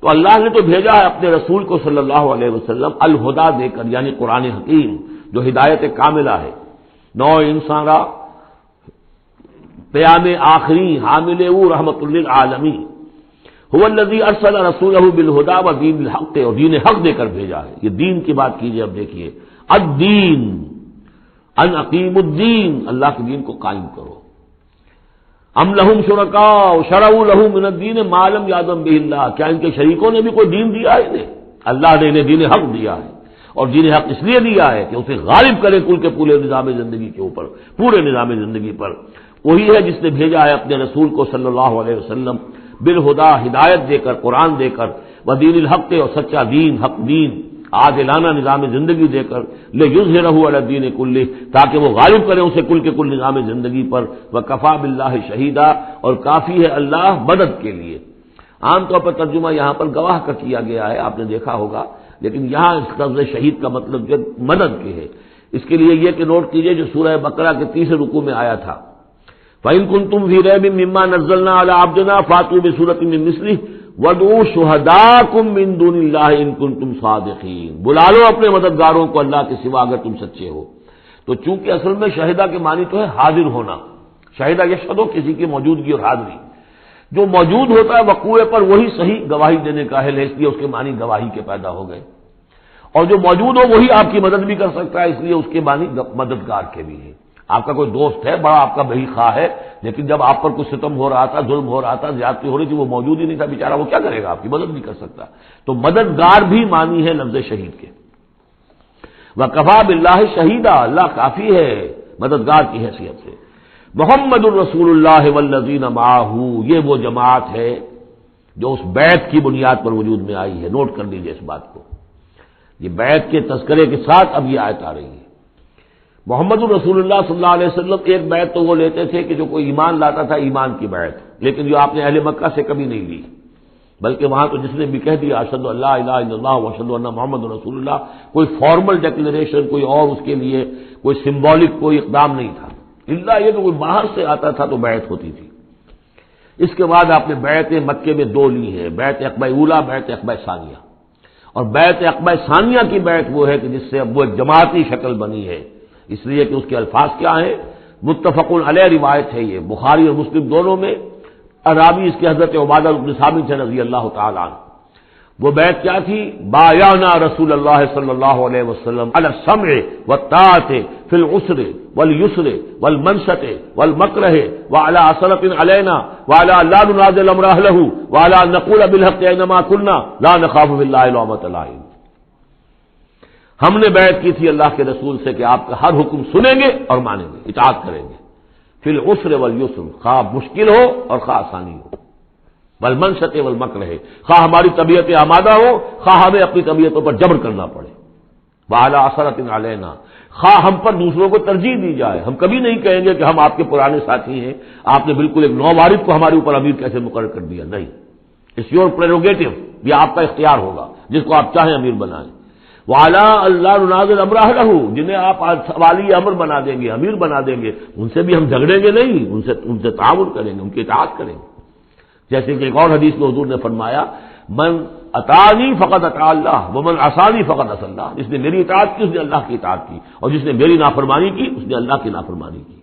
تو اللہ نے تو بھیجا ہے اپنے رسول کو صلی اللہ علیہ وسلم الہدا دے کر، یعنی قرآن حکیم جو ہدایت کاملہ ہے، نو انسان را پیام آخری حامل او رحمت للعالمین، هو الذی ارسل رسولہ بالہدی ودین الحق، اور دین حق دے کر بھیجا ہے۔ یہ دین کی بات کیجئے، اب دیکھیے الدین، ان اقیم الدین، اللہ کے دین کو قائم کرو۔ ام لہم شرکاء شرعوا لہم من الدین ما لم یأذن بہ اللہ، کیا ان کے شریکوں نے بھی کوئی دین دیا ہے انہیں؟ اللہ نے انہیں دین حق دیا ہے، اور دین حق اس لیے دیا ہے کہ اسے غالب کرے کل کے پورے نظام زندگی کے اوپر، پورے نظام زندگی پر۔ وہی ہے جس نے بھیجا ہے اپنے رسول کو صلی اللہ علیہ وسلم بالہدا، ہدایت دے کر، قرآن دے کر، ودین الحق، اور سچا دین، حق دین، عادلانہ نظام زندگی دے کر، لیظہرہ علی الدین کلہ، تاکہ وہ غالب کرے اسے کل کے کل نظام زندگی پر، وکفی باللہ شہیدا، اور کافی ہے اللہ مدد کے لیے۔ عام طور پر ترجمہ یہاں پر گواہ کا کیا گیا ہے، آپ نے دیکھا ہوگا، لیکن یہاں اس لفظ شہید کا مطلب جو مدد کے ہے۔ اس کے لیے یہ کہ نوٹ کیجئے جو سورہ بقرہ کے 30 رکوع میں آیا تھا، فَإِن كُنتُمْ فِي رَيْبٍ مِّمَّا نَزَّلْنَا عَلَىٰ عَبْدِنَا فَأْتُوا بِسُورَةٍ مِّن مِّثْلِهِ وَادْعُوا شُهَدَاءَكُم مِّن دُونِ اللَّهِ إِن كُنتُمْ صَادِقِينَ، بلا لو اپنے مددگاروں کو اللہ کے سوا اگر تم سچے ہو۔ تو چونکہ اصل میں شہیدہ کے معنی تو ہے حاضر ہونا، شہیدہ یشہدو، کسی کی موجودگی اور حاضری، جو موجود ہوتا ہے وقوع پر وہی صحیح گواہی دینے کا اہل ہے، اس لیے اس کے معنی گواہی کے پیدا ہو گئے، اور جو موجود ہو وہی آپ کی مدد بھی کر سکتا ہے، اس لیے اس کے معنی مددگار کے بھی ہیں۔ آپ کا کوئی دوست ہے، بڑا آپ کا بہی خواہ ہے، لیکن جب آپ پر کچھ ستم ہو رہا تھا، ظلم ہو رہا تھا، زیادتی ہو رہی تھی، وہ موجود ہی نہیں تھا بیچارہ، وہ کیا کرے گا؟ آپ کی مدد نہیں کر سکتا۔ تو مددگار بھی معنی ہے لفظ شہید کے۔ وَكَفَى بِاللَّهِ شَهِيدًا، اللہ کافی ہے مددگار کی حیثیت سے۔ محمد الرسول اللہ والذین معہ، یہ وہ جماعت ہے جو اس بیعت کی بنیاد پر وجود میں آئی ہے۔ نوٹ کر لیجیے اس بات کو، یہ بیعت کے تذکرے کے ساتھ اب یہ آیت آ رہی ہے۔ محمد الرسول اللہ صلی اللہ علیہ وسلم ایک بیعت تو وہ لیتے تھے کہ جو کوئی ایمان لاتا تھا، ایمان کی بیعت، لیکن جو آپ نے اہل مکہ سے کبھی نہیں لی، بلکہ وہاں تو جس نے بھی کہہ دیا اشہد ان لا الہ الا اللہ واشہد ان محمد رسول اللہ، کوئی فارمل ڈیکلریشن، کوئی اور اس کے لیے کوئی سمبولک کوئی اقدام نہیں تھا، الا یہ کہ کوئی باہر سے آتا تھا تو بیعت ہوتی تھی۔ اس کے بعد آپ نے بیعت مکے میں 2 لی ہیں، بیعت عقبہ اولیٰ، بیعت عقبہ ثانیہ، اور بیعت عقبہ ثانیہ کی بیعت وہ ہے کہ جس سے اب وہ ایک جماعتی شکل بنی ہے، اس لیے کہ اس کے الفاظ کیا ہیں، متفق علیہ روایت ہے، یہ بخاری اور مسلم دونوں میں، راوی اس کے حضرت عبادہ بن ثابت سے رضی اللہ تعالیٰ عنہ۔ وہ بیعت کیا تھی؟ بایعنا رسول اللہ صلی اللہ علیہ وسلم علی السمع والطاعۃ فی العسر والیسر والمنشط والمکرہ وعلی عصرۃ علینا وعلی لا ننازع الامر اہلہ وعلی ان نقول بالحق اینما کنا لا نخاف فی اللہ لومۃ لائم۔ ہم نے بیعت کی تھی اللہ کے رسول سے کہ آپ کا ہر حکم سنیں گے اور مانیں گے، اطاعت کریں گے، فی العسر والیسر، خواہ مشکل ہو اور خواہ آسانی ہو، والمنشط والمکرہ، خواہ ہماری طبیعت آمادہ ہو، خواہ ہمیں اپنی طبیعتوں پر جبر کرنا پڑے، وعلی اثرۃ علینا، خواہ ہم پر دوسروں کو ترجیح دی جائے، ہم کبھی نہیں کہیں گے کہ ہم آپ کے پرانے ساتھی ہیں، آپ نے بالکل ایک نووارث کو ہمارے اوپر امیر کیسے مقرر کر دیا، نہیں، اٹس یور پریروگیٹو، یہ آپ کا اختیار ہوگا جس کو آپ چاہیں امیر بنائیں۔ وعلی اللہ ننازل امر اہلہ، جنہیں آپ والی امر بنا دیں گے، امیر بنا دیں گے، ان سے بھی ہم جھگڑیں گے نہیں، ان سے تعاون کریں گے، ان کی اطاعت کریں گے۔ جیسے کہ ایک اور حدیث میں حضور نے فرمایا، من اطاعنی فقد اطاع اللہ ومن عصانی فقد عصی اللہ، جس نے میری اطاعت کی اس نے اللہ کی اطاعت کی، اور جس نے میری نافرمانی کی اس نے اللہ کی نافرمانی کی۔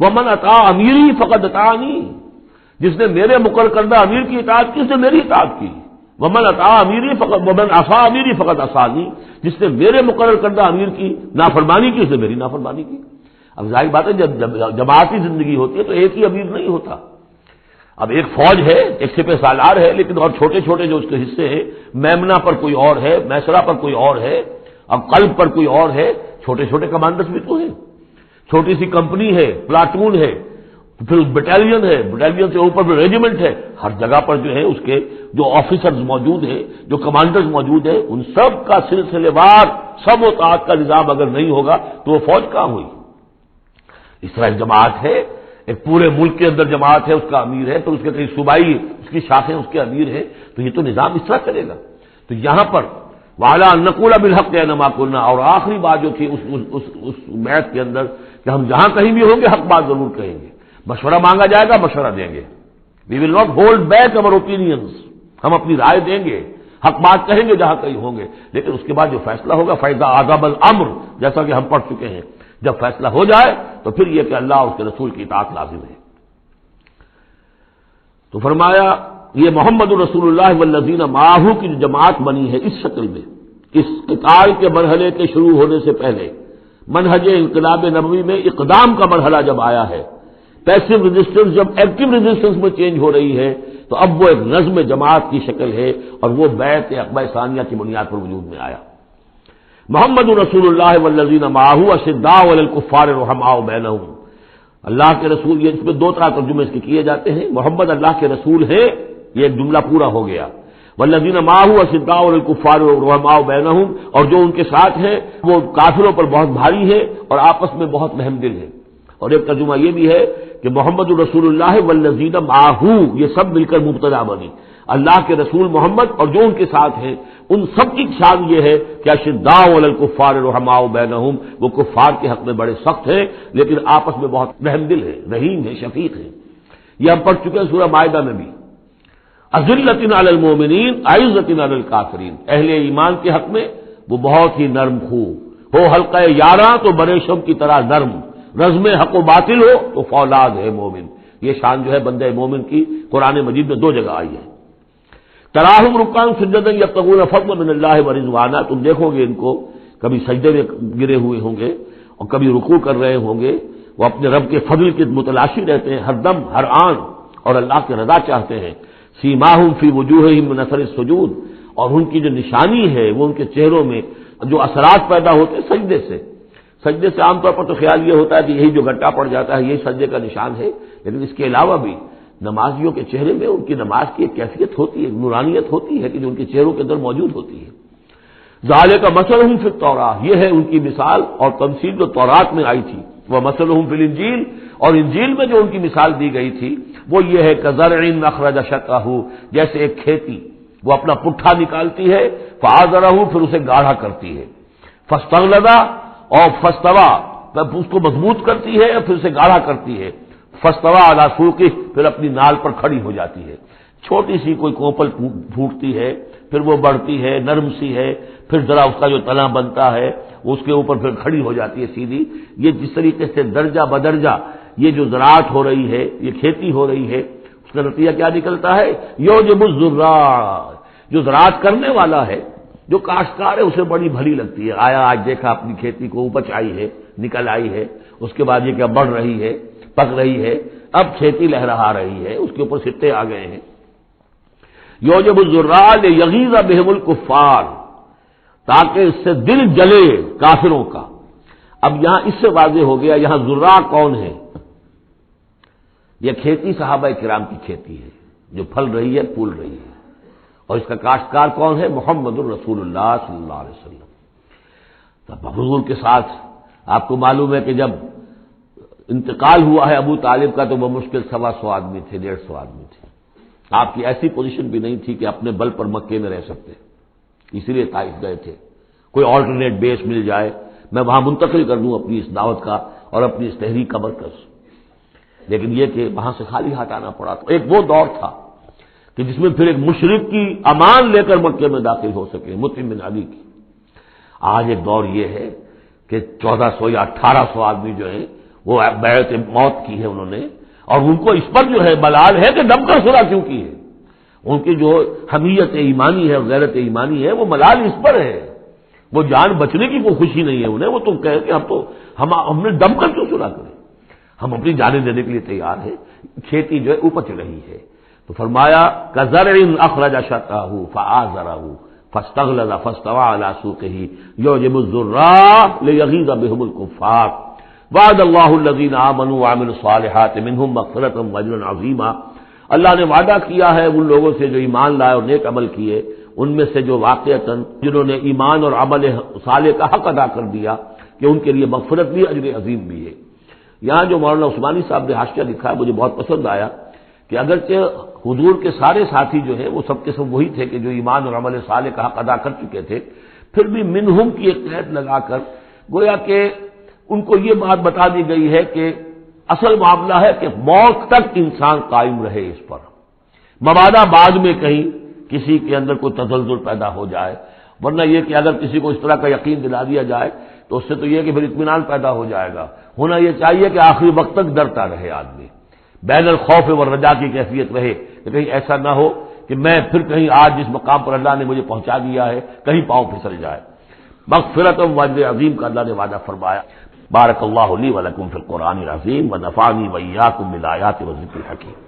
ومن اطاع امیری فقد اطاعنی، جس نے میرے مقرر کردہ امیر کی اطاعت کی اس نے میری اطاعت کی۔ ومن اطاع امیری فقد ومن عصی امیری فقد عصانی، جس نے میرے مقرر کردہ امیر کی نافرمانی کی اس نے میری نافرمانی کی۔ اب ظاہر بات ہے جب جماعتی زندگی ہوتی ہے تو ایک ہی امیر نہیں ہوتا، اب ایک فوج ہے، ایک سپہ سالار ہے، لیکن اور چھوٹے چھوٹے جو اس کے حصے ہیں، میمنہ پر کوئی اور ہے، میسرہ پر کوئی اور ہے، اب قلب پر کوئی اور ہے، چھوٹے چھوٹے کمانڈرز بھی تو ہیں، چھوٹی سی کمپنی ہے، پلاٹون ہے، پھر بٹالین ہے، بٹالین سے اوپر پھر ریجیمنٹ ہے، ہر جگہ پر جو ہے اس کے جو آفیسرز موجود ہیں، جو کمانڈرز موجود ہیں، ان سب کا سلسلے وار سب و طاعت کا نظام اگر نہیں ہوگا تو وہ فوج کہاں ہوئی؟ اس طرح جماعت ہے، ایک پورے ملک کے اندر جماعت ہے، اس کا امیر ہے، تو اس کے کئی صوبائی اس کی شاخیں اس کے امیر ہیں، تو یہ تو نظام اس طرح چلے گا۔ تو یہاں پر وعلی ان نقول بالحق اینما کنا، اور آخری بات جو تھی اس بیعت کے اندر کہ ہم جہاں کہیں بھی ہوں گے حق بات ضرور کہیں گے، مشورہ مانگا جائے گا مشورہ دیں گے، we will not hold back our opinions, ہم اپنی رائے دیں گے، حق بات کہیں گے جہاں کہیں ہوں گے، لیکن اس کے بعد جو فیصلہ ہوگا فیضا عذاب الامر، جیسا کہ ہم پڑھ چکے ہیں، جب فیصلہ ہو جائے تو پھر یہ کہ اللہ اور اس کے رسول کی اطاعت لازم ہے۔ تو فرمایا یہ محمد رسول اللہ والذین معہ کی جو جماعت بنی ہے اس شکل میں، اس قتال کے مرحلے کے شروع ہونے سے پہلے منہج انقلاب نبوی میں اقدام کا مرحلہ جب آیا ہے، پیسو ریزسٹنس جب ایکٹیو ریزسٹنس میں چینج ہو رہی ہے، تو اب وہ ایک نظم جماعت کی شکل ہے، اور وہ بیعت عقبہ ثانیہ کی بنیاد پر وجود میں آیا۔ محمد رسول اللہ والذین معہ اشداء علی الکفار رحماء بینہم، اللہ کے رسول، یہ اس میں دو طرح ترجمے اس کے کیے جاتے ہیں، محمد اللہ کے رسول ہیں، یہ ایک جملہ پورا ہو گیا، والذین معہ اشداء علی الکفار رحماء بینہم، اور جو ان کے ساتھ ہیں وہ کافروں پر بہت بھاری ہے اور آپس میں بہت رحم دل ہے۔ اور ایک ترجمہ یہ بھی ہے کہ محمد رسول اللہ والذین معہ، یہ سب مل کر مبتدا بنی، اللہ کے رسول محمد اور جو ان کے ساتھ ہیں ان سب کی شان یہ ہے کہ اشداء علی الکفار رحماء بینہم، وہ کفار کے حق میں بڑے سخت ہیں لیکن آپس میں بہت رحم دل ہے، رحیم ہے، شفیق ہے۔ یہ ہم پڑھ چکے ہیں سورہ مائدہ میں بھی، اذلۃ علی المؤمنین اعزۃ علی الکافرین، اہل ایمان کے حق میں وہ بہت ہی نرم خو ہو، حلقہ یاراں تو بریشم کی طرح نرم، رزم حق و باطل ہو تو فولاد ہے مومن۔ یہ شان جو ہے بندہ مومن کی قرآن مجید میں دو جگہ آئی ہے۔ تراہم رکعا سجدا یبتغون فضلا من اللہ ورضوانا، تم دیکھو گے ان کو کبھی سجدے میں گرے ہوئے ہوں گے اور کبھی رکوع کر رہے ہوں گے، وہ اپنے رب کے فضل کے متلاشی رہتے ہیں ہر دم ہر آن، اور اللہ کی رضا چاہتے ہیں۔ سیماہم فی وجوہہم من اثر السجود، اور ان کی جو نشانی ہے وہ ان کے چہروں میں جو اثرات پیدا ہوتے ہیں سجدے سے۔ سجدے سے عام طور پر تو خیال یہ ہوتا ہے کہ یہی جو گھٹا پڑ جاتا ہے یہی سجدے کا نشان ہے، لیکن اس کے علاوہ بھی نمازیوں کے چہرے میں ان کی نماز کی ایک کیفیت ہوتی ہے، نورانیت ہوتی ہے کہ جو ان کے چہروں کے اندر موجود ہوتی ہے۔ ذالک مثلہم فی التوراۃ، یہ ہے ان کی مثال اور تمثیل جو تورات میں آئی تھی، وہ مثلہم فی الانجیل، اور انجیل میں جو ان کی مثال دی گئی تھی وہ یہ ہے کزرع اخرج شطأہ، جیسے ایک کھیتی وہ اپنا پٹھا نکالتی ہے، فآزرہ، پھر اسے گاڑھا کرتی ہے، فاستغلظ، اور فاستوى، اس کو مضبوط کرتی ہے اور پھر اسے گاڑھا کرتی ہے، فاستوى علی سوقہ، پھر اپنی نال پر کھڑی ہو جاتی ہے۔ چھوٹی سی کوئی کوپل پھوٹتی ہے، پھر وہ بڑھتی ہے، نرم سی ہے، پھر ذرا اس کا جو تنا بنتا ہے وہ اس کے اوپر پھر کھڑی ہو جاتی ہے سیدھی۔ یہ جس طریقے سے درجہ بدرجہ یہ جو زراعت ہو رہی ہے، یہ کھیتی ہو رہی ہے، اس کا نتیجہ کیا نکلتا ہے؟ یعجب الزراع، جو زراعت کرنے والا ہے، جو کاشتکار ہے اسے بڑی بھلی لگتی ہے، آیا آج دیکھا اپنی کھیتی کو اپج آئی ہے، نکل آئی ہے، اس کے بعد یہ کہ بڑھ رہی ہے، پک رہی ہے، اب کھیتی لہرا رہی ہے، اس کے اوپر سٹے آ گئے ہیں۔ یعجب الزراع لیغیظ بہم الکفار، تاکہ اس سے دل جلے کافروں کا۔ اب یہاں اس سے واضح ہو گیا یہاں زراع کون ہے؟ یہ کھیتی صحابہ کرام کی کھیتی ہے جو پھل رہی ہے، پھول رہی ہے، اور اس کا کاشتکار کون ہے؟ محمد الرسول اللہ صلی اللہ علیہ وسلم۔ تب حضور کے ساتھ آپ کو معلوم ہے کہ جب انتقال ہوا ہے ابو طالب کا تو وہ مشکل 125 آدمی تھے، 150 آدمی تھے. آپ کی ایسی پوزیشن بھی نہیں تھی کہ اپنے بل پر مکے میں رہ سکتے، اسی لیے طائف گئے تھے. کوئی آلٹرنیٹ بیس مل جائے میں وہاں منتقل کر دوں اپنی اس دعوت کا اور اپنی اس تحریک کا مرکز. لیکن یہ کہ وہاں سے خالی ہاتھ آنا پڑا. تو ایک وہ دور تھا کہ جس میں پھر ایک مشرک کی امان لے کر مکے میں داخل ہو سکے، مطعم بن عدی کی. آج ایک دور یہ ہے کہ 1400 یا 1800 آدمی جو ہیں وہ بیعت موت کی ہے انہوں نے، اور ان کو اس پر جو ہے ملال ہے کہ دم کر صلح کیوں کی ہے. ان کی جو حمیت ایمانی ہے، غیرت ایمانی ہے، وہ ملال اس پر ہے. وہ جان بچنے کی کوئی خوشی نہیں ہے انہیں. وہ تو کہے کہ ہم نے دم کر کیوں صلح کرے، ہم اپنی جانیں دینے کے لیے تیار ہیں. کھیتی جو ہے اوپر چل رہی ہے. تو فرمایا کزرع اخرج شطأہ فآزرہ فاستغلظ فاستوى على سوقه يعجب الزراع ليغيظ بهم الكفار وعد الله الذين آمنوا وعملوا الصالحات منهم مغفرة واجرا عظيما. اللہ نے وعدہ کیا ہے ان لوگوں سے جو ایمان لائے اور نیک عمل کیے، ان میں سے جو واقعتاً جنہوں نے ایمان اور عمل صالح کا حق ادا کر دیا کہ ان کے لیے مغفرت بھی، اجر عظیم بھی ہے. یہاں جو مولانا عثمانی صاحب نے حاشیہ لکھا ہے مجھے بہت پسند آیا کہ اگرچہ حضور کے سارے ساتھی جو ہیں وہ سب کے سب وہی تھے کہ جو ایمان اور عمل صالح کا حق ادا کر چکے تھے، پھر بھی منہم کی ایک قید لگا کر گویا کہ ان کو یہ بات بتا دی گئی ہے کہ اصل معاملہ ہے کہ موت تک انسان قائم رہے اس پر، مبادا بعد میں کہیں کسی کے اندر کوئی تزلزل پیدا ہو جائے. ورنہ یہ کہ اگر کسی کو اس طرح کا یقین دلا دیا جائے تو اس سے تو یہ کہ پھر اطمینان پیدا ہو جائے گا. ہونا یہ چاہیے کہ آخری وقت تک ڈرتا رہے آدمی، بین الخوف والرجا کی کیفیت رہے کہ کہیں ایسا نہ ہو کہ میں پھر کہیں آج جس مقام پر اللہ نے مجھے پہنچا دیا ہے کہیں پاؤں پھسل جائے. مغفرت و اجر عظیم کا اللہ نے وعدہ فرمایا. بارک اللہ لی و لکم فی القرآن العظیم و نفعنی و ایاکم بالآیات و ذکر الحکیم.